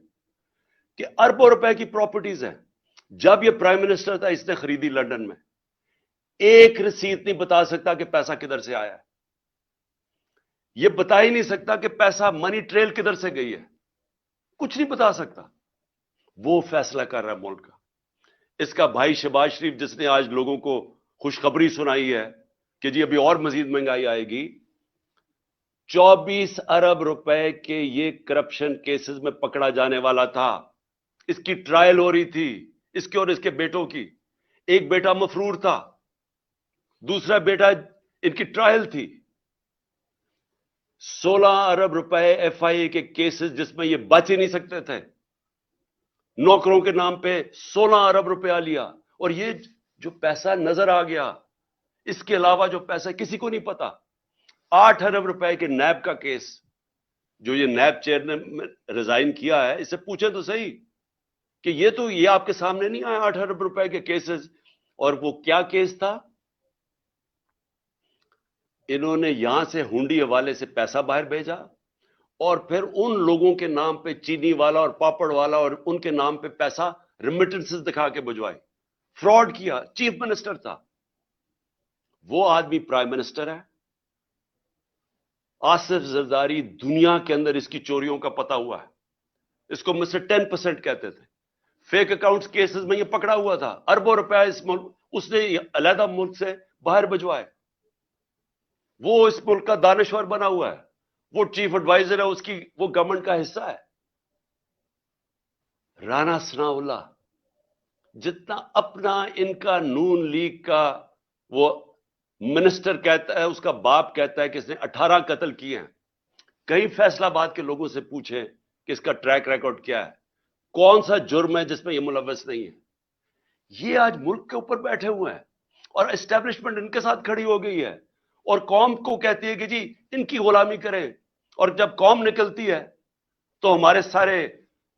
کہ اربوں روپے کی پراپرٹیز ہیں. جب یہ پرائم منسٹر تھا اس نے خریدی لندن میں, ایک رسید نہیں بتا سکتا کہ پیسہ کدھر سے آیا ہے. یہ بتا ہی نہیں سکتا کہ پیسہ منی ٹریل کدھر سے گئی ہے. کچھ نہیں بتا سکتا. وہ فیصلہ کر رہا ہے ملک کا. اس کا بھائی شہباز شریف جس نے آج لوگوں کو خوشخبری سنائی ہے کہ جی ابھی اور مزید مہنگائی آئے گی. 24 ارب روپے کے یہ کرپشن کیسز میں پکڑا جانے والا تھا. اس کی ٹرائل ہو رہی تھی, اس کے اور اس کے بیٹوں کی. ایک بیٹا مفرور تھا, دوسرا بیٹا ان کی ٹرائل تھی. 16 ارب روپے ایف آئی اے کے کیسز جس میں یہ بچ ہی نہیں سکتے تھے. نوکروں کے نام پہ 16 ارب روپیہ لیا. اور یہ جو پیسہ نظر آ گیا, اس کے علاوہ جو پیسہ کسی کو نہیں پتا. 8 ارب روپے کے نیب کا کیس, جو یہ نیب چیئر نے ریزائن کیا ہے, اس سے پوچھیں تو صحیح کہ یہ آپ کے سامنے نہیں آیا 8 ارب روپے کے کیسز. اور وہ کیا کیس تھا؟ انہوں نے یہاں سے ہنڈی حوالے سے پیسہ باہر بھیجا اور پھر ان لوگوں کے نام پہ چینی والا اور پاپڑ والا اور ان کے نام پہ پیسہ ریمیٹنسز دکھا کے بھجوائے. فراڈ کیا. چیف منسٹر تھا وہ آدمی, پرائم منسٹر ہے. آصف زرداری دنیا کے اندر اس کی چوریوں کا پتا ہوا ہے. اس کو مسٹر 10% کہتے تھے. فیک اکاؤنٹس کیسز میں یہ پکڑا ہوا تھا. اربوں روپے اس ملک اس نے علیحدہ ملک سے باہر بھجوائے. وہ اس ملک کا دانشور بنا ہوا ہے, وہ چیف ایڈوائزر ہے, اس کی وہ گورنمنٹ کا حصہ ہے. رانا ثناء اللہ جتنا اپنا ان کا نون لیگ کا وہ منسٹر کہتا ہے, اس کا باپ کہتا ہے کہ اس نے 18 قتل کیے ہیں. کئی فیصلہ آباد کے لوگوں سے پوچھیں کہ اس کا ٹریک ریکارڈ کیا ہے, کون سا جرم ہے جس میں یہ ملوث نہیں ہے. یہ آج ملک کے اوپر بیٹھے ہوئے ہیں اور اسٹیبلشمنٹ ان کے ساتھ کھڑی ہو گئی ہے اور قوم کو کہتی ہے کہ جی ان کی غلامی کریں. اور جب قوم نکلتی ہے تو ہمارے سارے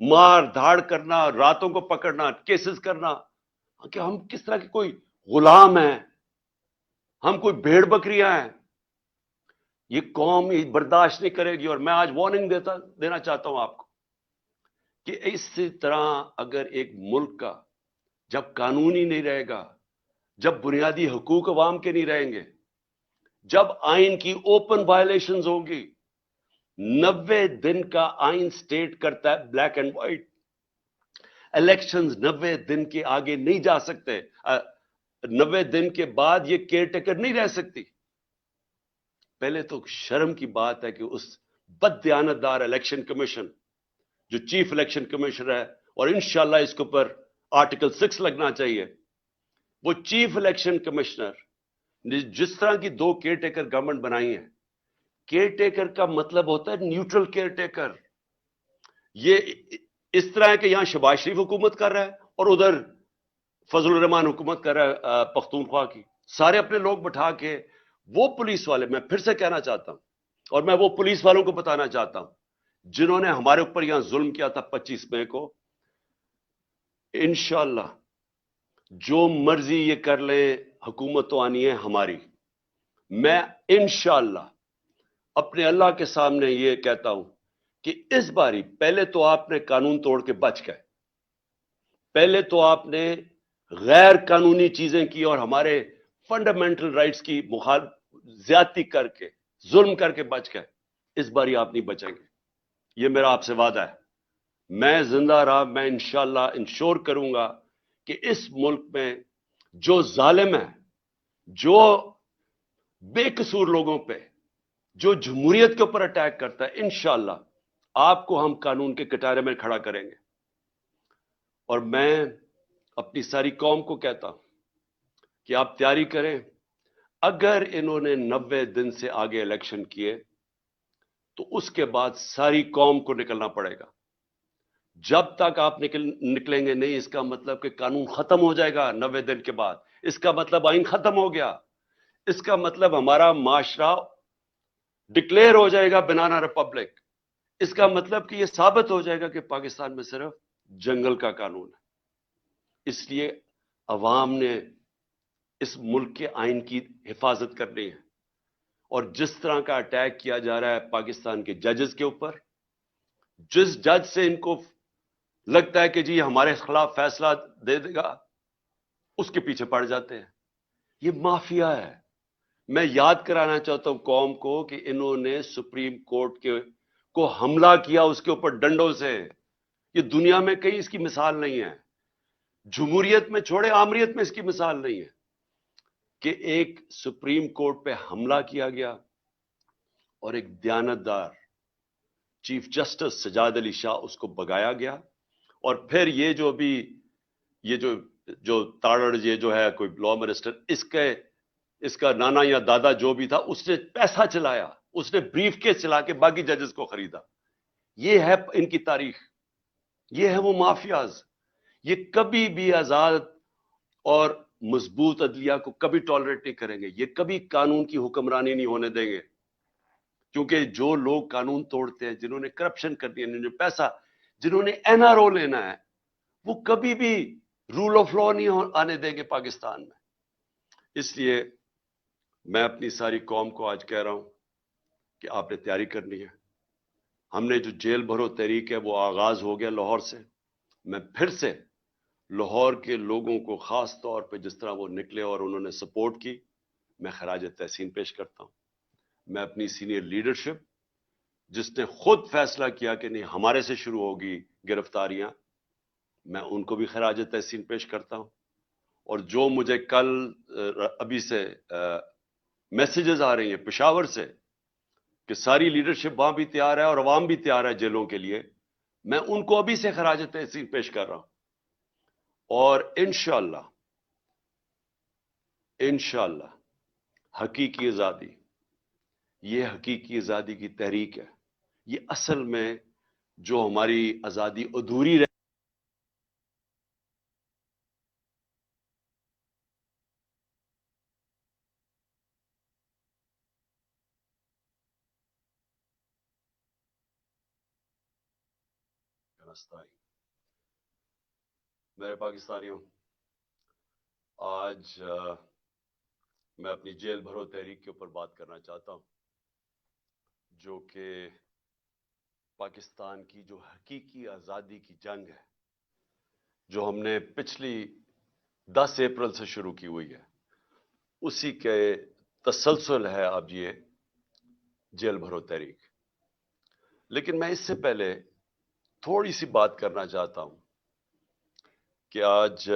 مار دھاڑ کرنا, راتوں کو پکڑنا, کیسز کرنا کہ ہم کس طرح کے کوئی غلام ہیں, ہم کوئی بھیڑ بکریاں ہیں. یہ قوم برداشت نہیں کرے گی. اور میں آج وارننگ دینا چاہتا ہوں آپ کو کہ اسی طرح اگر ایک ملک کا جب قانون ہی نہیں رہے گا, جب بنیادی حقوق عوام کے نہیں رہیں گے, جب آئین کی اوپن وائلیشنز ہوں گی. 90 دن کا آئین سٹیٹ کرتا ہے بلیک اینڈ وائٹ. الیکشنز 90 دن کے آگے نہیں جا سکتے. 90 دن کے بعد یہ کیئر ٹیکر نہیں رہ سکتی. پہلے تو شرم کی بات ہے کہ اس بددیانتدار الیکشن کمیشن جو چیف الیکشن کمیشنر ہے, اور انشاءاللہ اس کے اوپر آرٹیکل 6 لگنا چاہیے, وہ چیف الیکشن کمشنر نے جس طرح کی 2 کیئر ٹیکر گورنمنٹ بنائی ہیں. کیئر ٹیکر کا مطلب ہوتا ہے نیوٹرل کیئر ٹیکر. یہ اس طرح ہے کہ یہاں شہباز شریف حکومت کر رہا ہے اور ادھر فضل الرحمان حکومت کر رہا ہے پختونخوا کی. سارے اپنے لوگ بٹھا کے وہ پولیس والے, میں پھر سے کہنا چاہتا ہوں اور میں وہ پولیس والوں کو بتانا چاہتا ہوں جنہوں نے ہمارے اوپر یہاں ظلم کیا تھا 25 مئی کو, انشاءاللہ جو مرضی یہ کر لے, حکومت تو آنی ہے ہماری. میں انشاءاللہ اپنے اللہ کے سامنے یہ کہتا ہوں کہ اس باری پہلے تو آپ نے قانون توڑ کے بچ گئے, پہلے تو آپ نے غیر قانونی چیزیں کی اور ہمارے فنڈامنٹل رائٹس کی زیادتی کر کے, ظلم کر کے بچ گئے. اس باری آپ نہیں بچیں گے, یہ میرا آپ سے وعدہ ہے. میں زندہ رہا, میں انشاءاللہ انشور کروں گا کہ اس ملک میں جو ظالم ہے, جو بے قصور لوگوں پہ, جو جمہوریت کے اوپر اٹیک کرتا ہے, انشاءاللہ آپ کو ہم قانون کے کٹارے میں کھڑا کریں گے. اور میں اپنی ساری قوم کو کہتا ہوں کہ آپ تیاری کریں. اگر انہوں نے 90 دن سے آگے الیکشن کیے تو اس کے بعد ساری قوم کو نکلنا پڑے گا. جب تک آپ نکلیں گے نہیں, اس کا مطلب کہ قانون ختم ہو جائے گا 90 دن کے بعد. اس کا مطلب آئین ختم ہو گیا. اس کا مطلب ہمارا معاشرہ ڈکلیئر ہو جائے گا بنانا ریپبلک. اس کا مطلب کہ یہ ثابت ہو جائے گا کہ پاکستان میں صرف جنگل کا قانون ہے. اس لیے عوام نے اس ملک کے آئین کی حفاظت کرنی ہے. اور جس طرح کا اٹیک کیا جا رہا ہے پاکستان کے ججز کے اوپر, جس جج سے ان کو لگتا ہے کہ جی ہمارے خلاف فیصلہ دے دے گا, اس کے پیچھے پڑ جاتے ہیں. یہ مافیا ہے. میں یاد کرانا چاہتا ہوں قوم کو کہ انہوں نے سپریم کورٹ کو حملہ کیا اس کے اوپر ڈنڈوں سے. یہ دنیا میں کہیں اس کی مثال نہیں ہے. جمہوریت میں چھوڑے، آمریت میں اس کی مثال نہیں ہے کہ ایک سپریم کورٹ پہ حملہ کیا گیا اور ایک دیانتدار چیف جسٹس سجاد علی شاہ اس کو بگایا گیا. اور پھر یہ جو ابھی یہ جو تاڑڑ یہ جو ہے کوئی لا منسٹر، اس کا نانا یا دادا جو بھی تھا، اس نے پیسہ چلایا، اس نے بریف کیس چلا کے باقی ججز کو خریدا. یہ ہے ان کی تاریخ، یہ ہے وہ مافیاز. یہ کبھی بھی آزاد اور مضبوط عدلیہ کو کبھی ٹالریٹ نہیں کریں گے. یہ کبھی قانون کی حکمرانی نہیں ہونے دیں گے، کیونکہ جو لوگ قانون توڑتے ہیں، جنہوں نے کرپشن کرنی ہے، جنہوں نے پیسہ، جنہوں نے این آر او لینا ہے، وہ کبھی بھی رول آف لا نہیں آنے دیں گے پاکستان میں. اس لیے میں اپنی ساری قوم کو آج کہہ رہا ہوں کہ آپ نے تیاری کرنی ہے. ہم نے جو جیل بھرو تحریک ہے وہ آغاز ہو گیا لاہور سے. میں پھر سے لاہور کے لوگوں کو خاص طور پہ جس طرح وہ نکلے اور انہوں نے سپورٹ کی، میں خراج تحسین پیش کرتا ہوں. میں اپنی سینئر لیڈرشپ جس نے خود فیصلہ کیا کہ نہیں ہمارے سے شروع ہوگی گرفتاریاں، میں ان کو بھی خراج تحسین پیش کرتا ہوں. اور جو مجھے کل ابھی سے میسیجز آ رہی ہیں پشاور سے کہ ساری لیڈرشپ وہاں بھی تیار ہے اور عوام بھی تیار ہے جیلوں کے لیے، میں ان کو ابھی سے خراج تحسین پیش کر رہا ہوں. اور انشاءاللہ حقیقی آزادی، یہ حقیقی آزادی کی تحریک ہے. یہ اصل میں جو ہماری آزادی ادھوری رہ میرے پاکستانیوں، آج میں اپنی جیل بھرو تحریک کے اوپر بات کرنا چاہتا ہوں، جو کہ پاکستان کی جو حقیقی آزادی کی جنگ ہے، جو ہم نے پچھلی 10 اپریل سے شروع کی ہوئی ہے، اسی کے تسلسل ہے اب یہ جیل بھرو تحریک. لیکن میں اس سے پہلے تھوڑی سی بات کرنا چاہتا ہوں کہ آج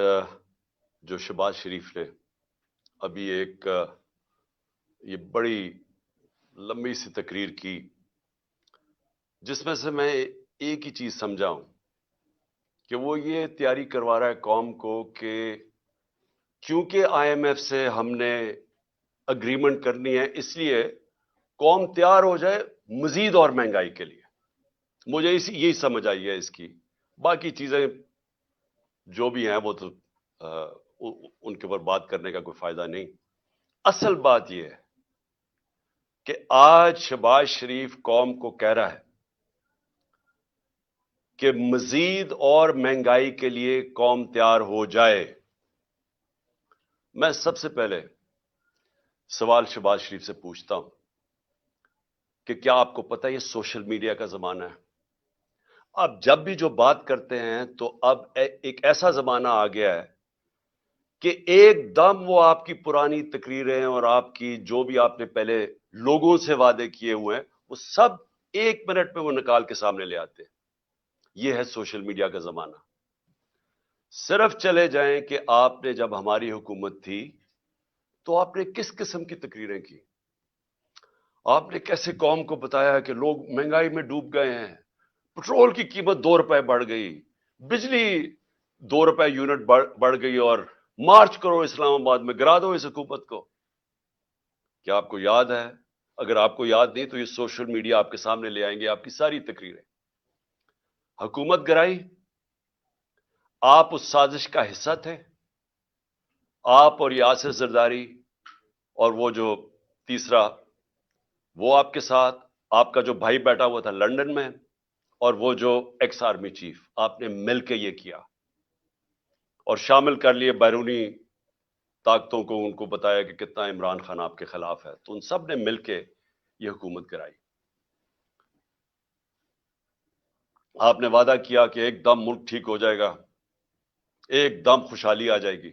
جو شہباز شریف نے ابھی ایک یہ بڑی لمبی سی تقریر کی، جس میں سے میں ایک ہی چیز سمجھا ہوں کہ وہ یہ تیاری کروا رہا ہے قوم کو کہ کیونکہ آئی ایم ایف سے ہم نے اگریمنٹ کرنی ہے، اس لیے قوم تیار ہو جائے مزید اور مہنگائی کے لیے. مجھے یہی سمجھ آئی ہے اس کی. باقی چیزیں جو بھی ہیں وہ تو ان کے اوپر بات کرنے کا کوئی فائدہ نہیں. اصل بات یہ ہے کہ آج شہباز شریف قوم کو کہہ رہا ہے کہ مزید اور مہنگائی کے لیے قوم تیار ہو جائے. میں سب سے پہلے سوال شہباز شریف سے پوچھتا ہوں کہ کیا آپ کو پتہ ہے یہ سوشل میڈیا کا زمانہ ہے؟ اب جب بھی جو بات کرتے ہیں تو اب ایک ایسا زمانہ آ گیا ہے کہ ایک دم وہ آپ کی پرانی تقریریں اور آپ کی جو بھی آپ نے پہلے لوگوں سے وعدے کیے ہوئے ہیں وہ سب 1 منٹ میں وہ نکال کے سامنے لے آتے ہیں. یہ ہے سوشل میڈیا کا زمانہ. صرف چلے جائیں کہ آپ نے جب ہماری حکومت تھی تو آپ نے کس قسم کی تقریریں کی. آپ نے کیسے قوم کو بتایا کہ لوگ مہنگائی میں ڈوب گئے ہیں، پٹرول کی قیمت 2 روپے بڑھ گئی، بجلی 2 روپے یونٹ بڑھ گئی، اور مارچ کرو اسلام آباد میں، گرا دو اس حکومت کو. کیا آپ کو یاد ہے؟ اگر آپ کو یاد نہیں تو یہ سوشل میڈیا آپ کے سامنے لے آئیں گے آپ کی ساری تقریریں. حکومت گرائی، آپ اس سازش کا حصہ تھے. آپ اور یاسر زرداری اور وہ جو تیسرا وہ آپ کے ساتھ، آپ کا جو بھائی بیٹھا ہوا تھا لندن میں، اور وہ جو ایکس آرمی چیف، آپ نے مل کے یہ کیا اور شامل کر لیے بیرونی طاقتوں کو، ان کو بتایا کہ کتنا عمران خان آپ کے خلاف ہے. تو ان سب نے مل کے یہ حکومت کرائی. آپ نے وعدہ کیا کہ ایک دم ملک ٹھیک ہو جائے گا، ایک دم خوشحالی آ جائے گی.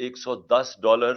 $110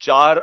4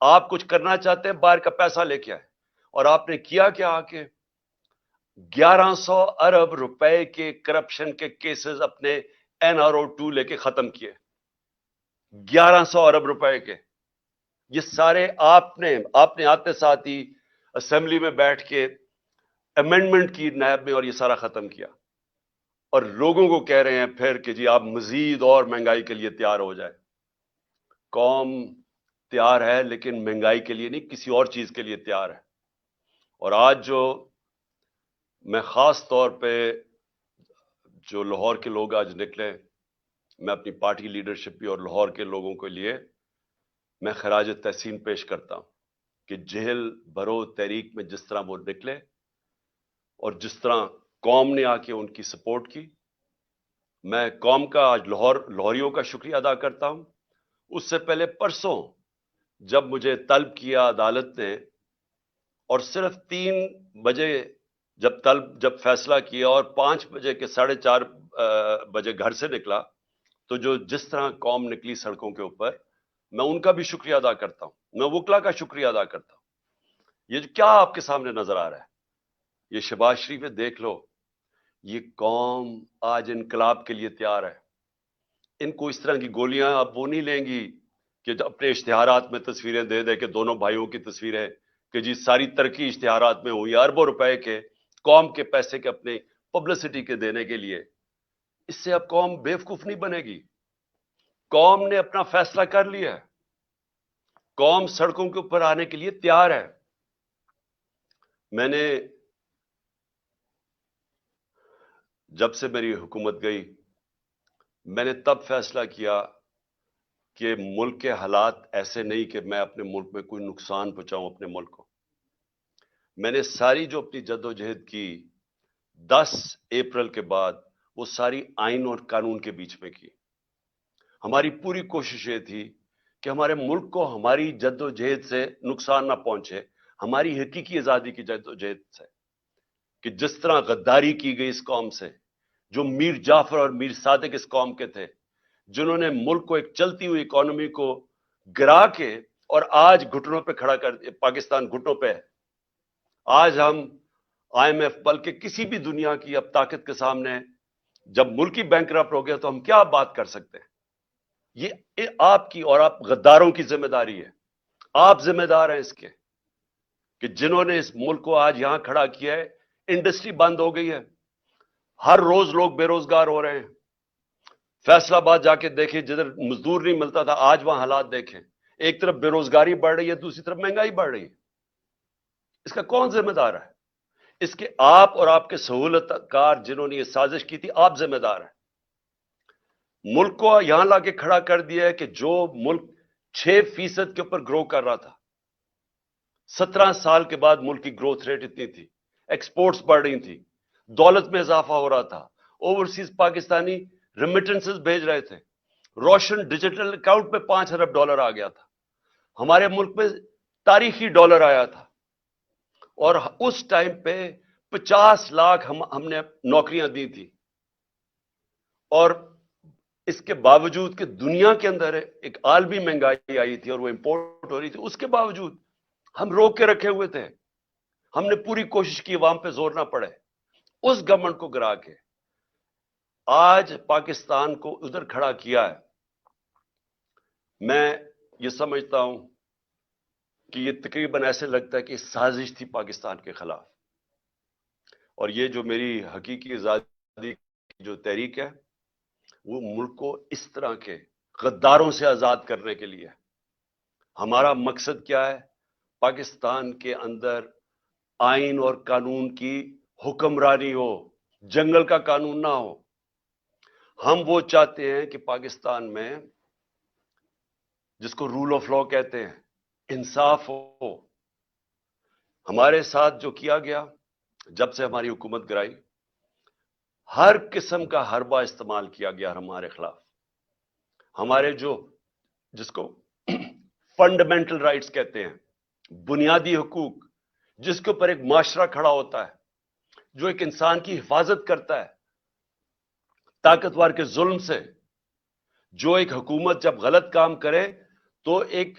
آپ کچھ کرنا چاہتے ہیں باہر کا پیسہ لے کے آئے, اور آپ نے کیا کیا آ کے 1100 ارب روپے کے کرپشن کے کیسز اپنے NRO2 لے کے ختم کیے. 1100 ارب روپے کے, یہ سارے آپ نے آتے ساتھ ہی اسمبلی میں بیٹھ کے امینڈمنٹ کی نیب میں, اور یہ سارا ختم کیا. اور لوگوں کو کہہ رہے ہیں پھر کہ جی آپ مزید اور مہنگائی کے لیے تیار ہو جائے. قوم تیار ہے لیکن مہنگائی کے لیے نہیں, کسی اور چیز کے لیے تیار ہے. اور آج جو میں خاص طور پہ جو لاہور کے لوگ آج نکلے, میں اپنی پارٹی لیڈرشپ بھی اور لاہور کے لوگوں کے لیے میں خراج تحسین پیش کرتا ہوں کہ جہل بھرو تحریک میں جس طرح وہ نکلے اور جس طرح قوم نے آ کے ان کی سپورٹ کی. میں قوم کا آج لاہوریوں کا شکریہ ادا کرتا ہوں. اس سے پہلے پرسوں جب مجھے طلب کیا عدالت نے, اور صرف 3 بجے جب فیصلہ کیا اور 5 بجے کے 4:30 بجے گھر سے نکلا, تو جس طرح قوم نکلی سڑکوں کے اوپر, میں ان کا بھی شکریہ ادا کرتا ہوں. میں وکلا کا شکریہ ادا کرتا ہوں. یہ جو کیا آپ کے سامنے نظر آ رہا ہے, یہ شہباز شریف ہے, دیکھ لو, یہ قوم آج انقلاب کے لیے تیار ہے. ان کو اس طرح کی گولیاں اب وہ نہیں لیں گی کہ اپنے اشتہارات میں تصویریں دے دے کہ دونوں بھائیوں کی تصویریں کہ جی ساری ترقی اشتہارات میں ہوئی, اربوں روپے کے قوم کے پیسے کے اپنے پبلسٹی کے دینے کے لیے. اس سے اب قوم بیوقوف نہیں بنے گی. قوم نے اپنا فیصلہ کر لیا ہے, قوم سڑکوں کے اوپر آنے کے لیے تیار ہے. میں نے جب سے میری حکومت گئی, میں نے تب فیصلہ کیا کہ ملک کے حالات ایسے نہیں کہ میں اپنے ملک میں کوئی نقصان پہنچاؤں اپنے ملک کو. میں نے ساری جو اپنی جدوجہد کی 10 اپریل کے بعد, وہ ساری آئین اور قانون کے بیچ میں کی. ہماری پوری کوشش یہ تھی کہ ہمارے ملک کو ہماری جدوجہد سے نقصان نہ پہنچے, ہماری حقیقی آزادی کی جدوجہد سے. کہ جس طرح غداری کی گئی اس قوم سے, جو میر جعفر اور میر صادق اس قوم کے تھے, جنہوں نے ملک کو ایک چلتی ہوئی اکانومی کو گرا کے اور آج گھٹنوں پہ کھڑا کر دیا. پاکستان گھٹنوں پہ ہے. آج ہم IMF بلکہ کسی بھی دنیا کی اب طاقت کے سامنے, جب ملکی بینکرپٹ ہو گیا تو ہم کیا بات کر سکتے ہیں. یہ آپ کی اور آپ غداروں کی ذمہ داری ہے. آپ ذمہ دار ہیں اس کے کہ جنہوں نے اس ملک کو آج یہاں کھڑا کیا ہے. انڈسٹری بند ہو گئی ہے, ہر روز لوگ بے روزگار ہو رہے ہیں. فیصلہ آباد جا کے دیکھیں, جدھر مزدور نہیں ملتا تھا, آج وہاں حالات دیکھیں. ایک طرف بے روزگاری بڑھ رہی ہے, دوسری طرف مہنگائی بڑھ رہی ہے. اس کا کون ذمہ دار ہے؟ اس کے آپ اور آپ کے سہولت کار جنہوں نے یہ سازش کی تھی, آپ ذمہ دار ہیں. ملک کو یہاں لا کے کھڑا کر دیا ہے کہ جو ملک 6% کے اوپر گرو کر رہا تھا, 17 سال کے بعد ملک کی گروتھ ریٹ اتنی تھی, ایکسپورٹس بڑھ رہی تھی, دولت میں اضافہ ہو رہا تھا, اوورسیز پاکستانی ریمیٹنسز بھیج رہے تھے, روشن ڈیجیٹل اکاؤنٹ میں $5 ارب آ گیا تھا, ہمارے ملک میں تاریخی ڈالر آیا تھا. اور اس ٹائم پہ 50 لاکھ ہم نے نوکریاں دی تھی. اور اس کے باوجود کہ دنیا کے اندر ایک عالمی مہنگائی آئی تھی اور وہ امپورٹ ہو رہی تھی, اس کے باوجود ہم روک کے رکھے ہوئے تھے. ہم نے پوری کوشش کی عوام پہ زور نہ پڑے. اس گورنمنٹ کو گرا کے آج پاکستان کو ادھر کھڑا کیا ہے. میں یہ سمجھتا ہوں کہ یہ تقریباً ایسے لگتا ہے کہ سازش تھی پاکستان کے خلاف. اور یہ جو میری حقیقی آزادی کی جو تحریک ہے, وہ ملک کو اس طرح کے غداروں سے آزاد کرنے کے لیے. ہمارا مقصد کیا ہے؟ پاکستان کے اندر آئین اور قانون کی حکمرانی ہو, جنگل کا قانون نہ ہو. ہم وہ چاہتے ہیں کہ پاکستان میں, جس کو رول آف لا کہتے ہیں, انصاف ہو. ہمارے ساتھ جو کیا گیا جب سے ہماری حکومت گرائی, ہر قسم کا حربہ استعمال کیا گیا ہمارے خلاف. ہمارے جس کو فنڈامنٹل رائٹس کہتے ہیں, بنیادی حقوق, جس کے اوپر ایک معاشرہ کھڑا ہوتا ہے, جو ایک انسان کی حفاظت کرتا ہے طاقتور کے ظلم سے. جو ایک حکومت جب غلط کام کرے تو ایک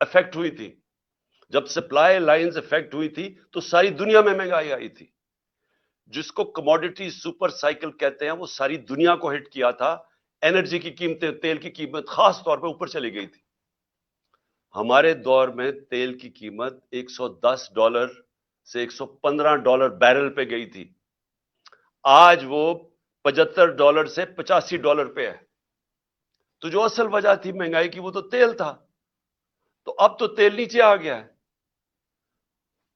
افیکٹ ہوئی تھی, جب سپلائی لائنز افیکٹ ہوئی تھی تو ساری دنیا میں مہنگائی آئی تھی. جس کو کموڈٹی سپر سائیکل کہتے ہیں وہ ساری دنیا کو ہٹ کیا تھا. انرجی کی قیمتیں, تیل کی قیمت خاص طور پہ اوپر چلی گئی تھی. ہمارے دور میں تیل کی قیمت $110 سے $115 بیرل پہ گئی تھی. آج وہ $75 سے $85 پہ ہے. تو جو اصل وجہ تھی مہنگائی کی وہ تو تیل تھا. تو اب تو تیل نیچے آ گیا ہے.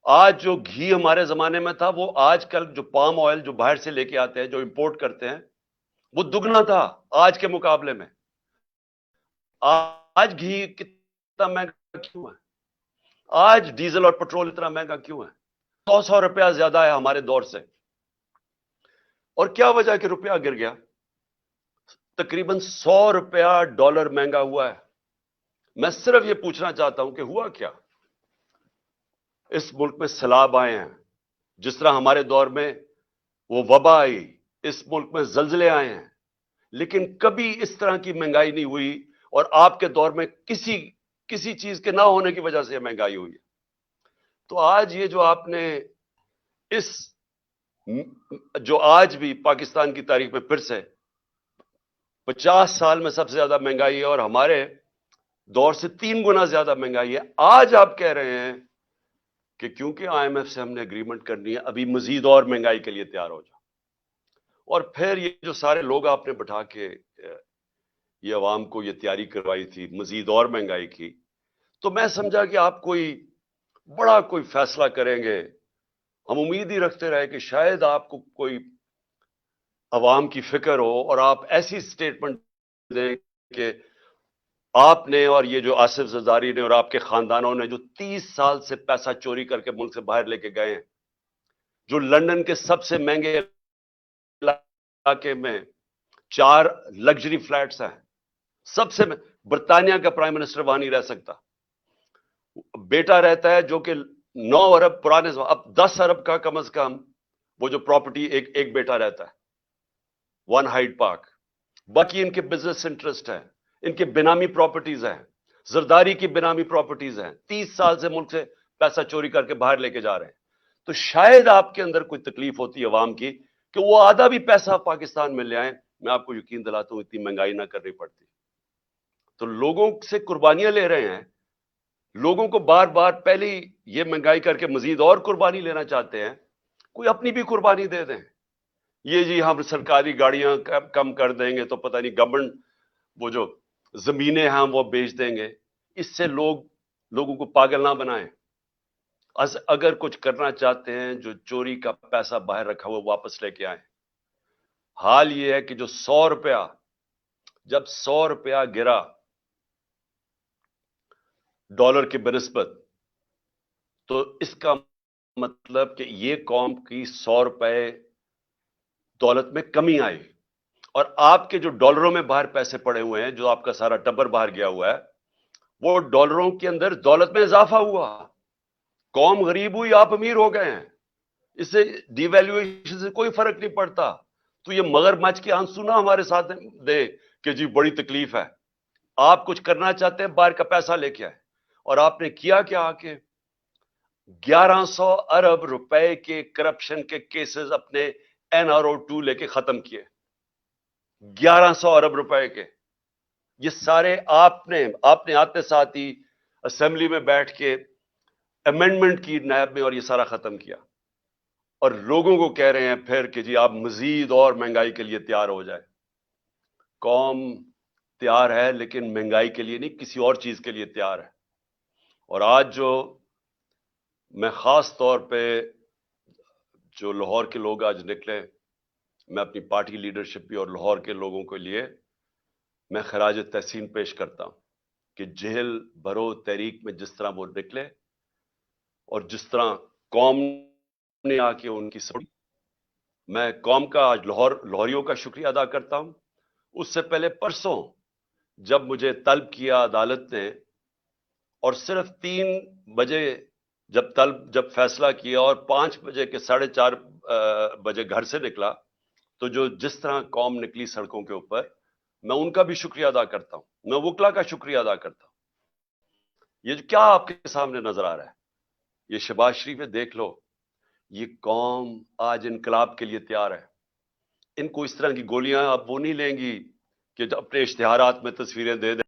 آج جو گھی ہمارے زمانے میں تھا وہ آج کل جو پام آئل جو باہر سے لے کے آتے ہیں, جو امپورٹ کرتے ہیں, وہ دگنا تھا آج کے مقابلے میں. آج گھی کتنا مہنگا کیوں ہے؟ آج ڈیزل اور پٹرول اتنا مہنگا کیوں ہے؟ 100 روپیہ زیادہ ہے ہمارے دور سے. اور کیا وجہ کہ روپیہ گر گیا؟ تقریباً $100 مہنگا ہوا ہے. میں صرف یہ پوچھنا چاہتا ہوں کہ ہوا کیا؟ اس ملک میں سیلاب آئے ہیں, جس طرح ہمارے دور میں وہ وبا آئی, اس ملک میں زلزلے آئے ہیں, لیکن کبھی اس طرح کی مہنگائی نہیں ہوئی. اور آپ کے دور میں کسی چیز کے نہ ہونے کی وجہ سے مہنگائی ہوئی ہے. تو آج یہ جو آپ نے اس جو آج بھی پاکستان کی تاریخ میں پھر سے 50 سال میں سب سے زیادہ مہنگائی ہے اور ہمارے دور سے 3 گنا زیادہ مہنگائی ہے. آج آپ کہہ رہے ہیں کہ کیونکہ آئی ایم ایف سے ہم نے اگریمنٹ کرنی ہے, ابھی مزید اور مہنگائی کے لیے تیار ہو جاؤ. اور پھر یہ جو سارے لوگ آپ نے بٹھا کے یہ عوام کو یہ تیاری کروائی تھی مزید اور مہنگائی کی, تو میں سمجھا کہ آپ کوئی بڑا کوئی فیصلہ کریں گے. ہم امید ہی رکھتے رہے کہ شاید آپ کو کوئی عوام کی فکر ہو اور آپ ایسی سٹیٹمنٹ دیں کہ آپ نے اور یہ جو آصف زرداری نے اور آپ کے خاندانوں نے جو 30 سال سے پیسہ چوری کر کے ملک سے باہر لے کے گئے ہیں, جو لندن کے سب سے مہنگے علاقے میں 4 لگژری فلیٹس ہیں, سب سے برطانیہ کا پرائم منسٹر وہاں نہیں رہ سکتا. بیٹا رہتا ہے جو کہ 9 ارب پرانے, اب 10 ارب کا کم از کم وہ جو پراپرٹی ایک بیٹا رہتا ہے, 1 ہائیڈ پارک. باقی ان کے بزنس انٹرسٹ ہیں, ان کے بینامی پراپرٹیز ہیں, زرداری کی بینامی پراپرٹیز ہیں. 30 سال سے ملک سے پیسہ چوری کر کے باہر لے کے جا رہے ہیں. تو شاید آپ کے اندر کوئی تکلیف ہوتی ہے عوام کی کہ وہ آدھا بھی پیسہ پاکستان میں لے آئیں. میں آپ کو یقین دلاتا ہوں اتنی مہنگائی نہ کرنی پڑتی. تو لوگوں سے قربانیاں لے رہے ہیں, لوگوں کو بار بار پہلے یہ مہنگائی کر کے مزید اور قربانی لینا چاہتے ہیں. کوئی اپنی بھی قربانی دے دیں. یہ جی ہم سرکاری گاڑیاں کم کر دیں گے تو پتہ نہیں گورنمنٹ وہ جو زمینیں ہیں وہ بیچ دیں گے. اس سے لوگوں کو پاگل نہ بنائیں. اگر کچھ کرنا چاہتے ہیں جو چوری کا پیسہ باہر رکھا ہوا واپس لے کے آئیں. حال یہ ہے کہ جو جب 100 روپیہ گرا ڈالر کے بنسبت, تو اس کا مطلب کہ یہ قوم کی 100 روپے دولت میں کمی آئی. اور آپ کے جو ڈالروں میں باہر پیسے پڑے ہوئے ہیں, جو آپ کا سارا ٹبر باہر گیا ہوا ہے, وہ ڈالروں کے اندر دولت میں اضافہ ہوا. قوم غریب ہوئی, آپ امیر ہو گئے ہیں. اس سے ڈی ویلیویشن سے کوئی فرق نہیں پڑتا. تو یہ مگرمچھ کے آنسو نہ ہمارے ساتھ دے کہ جی بڑی تکلیف ہے. آپ کچھ کرنا چاہتے ہیں, باہر کا پیسہ لے کے آئے. اور آپ نے کیا کیا آ کے 1100 ارب روپے کے کرپشن کے کیسز اپنے NRO2 لے کے ختم کیے. 1100 ارب روپے کے. یہ سارے آپ نے آتے ساتھ ہی اسمبلی میں بیٹھ کے امینڈمنٹ کی نیب میں اور یہ سارا ختم کیا. اور لوگوں کو کہہ رہے ہیں پھر کہ جی آپ مزید اور مہنگائی کے لیے تیار ہو جائے. قوم تیار ہے لیکن مہنگائی کے لیے نہیں, کسی اور چیز کے لیے تیار ہے. اور آج جو میں خاص طور پہ جو لاہور کے لوگ آج نکلے, میں اپنی پارٹی لیڈرشپ بھی اور لاہور کے لوگوں کے لیے میں خراج تحسین پیش کرتا ہوں کہ جہل بھرو تحریک میں جس طرح وہ نکلے اور جس طرح قوم نے آ کے ان کی سپورٹ. میں قوم کا آج لاہوریوں کا شکریہ ادا کرتا ہوں. اس سے پہلے پرسوں جب مجھے طلب کیا عدالت نے, اور صرف 3 بجے جب فیصلہ کیا اور 5 بجے کے 4:30 بجے گھر سے نکلا, تو جس طرح قوم نکلی سڑکوں کے اوپر, میں ان کا بھی شکریہ ادا کرتا ہوں. میں وکلا کا شکریہ ادا کرتا ہوں. یہ جو کیا آپ کے سامنے نظر آ رہا ہے، یہ شہباز شریف ہے، دیکھ لو، یہ قوم آج انقلاب کے لیے تیار ہے. ان کو اس طرح کی گولیاں اب وہ نہیں لیں گی کہ اپنے اشتہارات میں تصویریں دے دیں.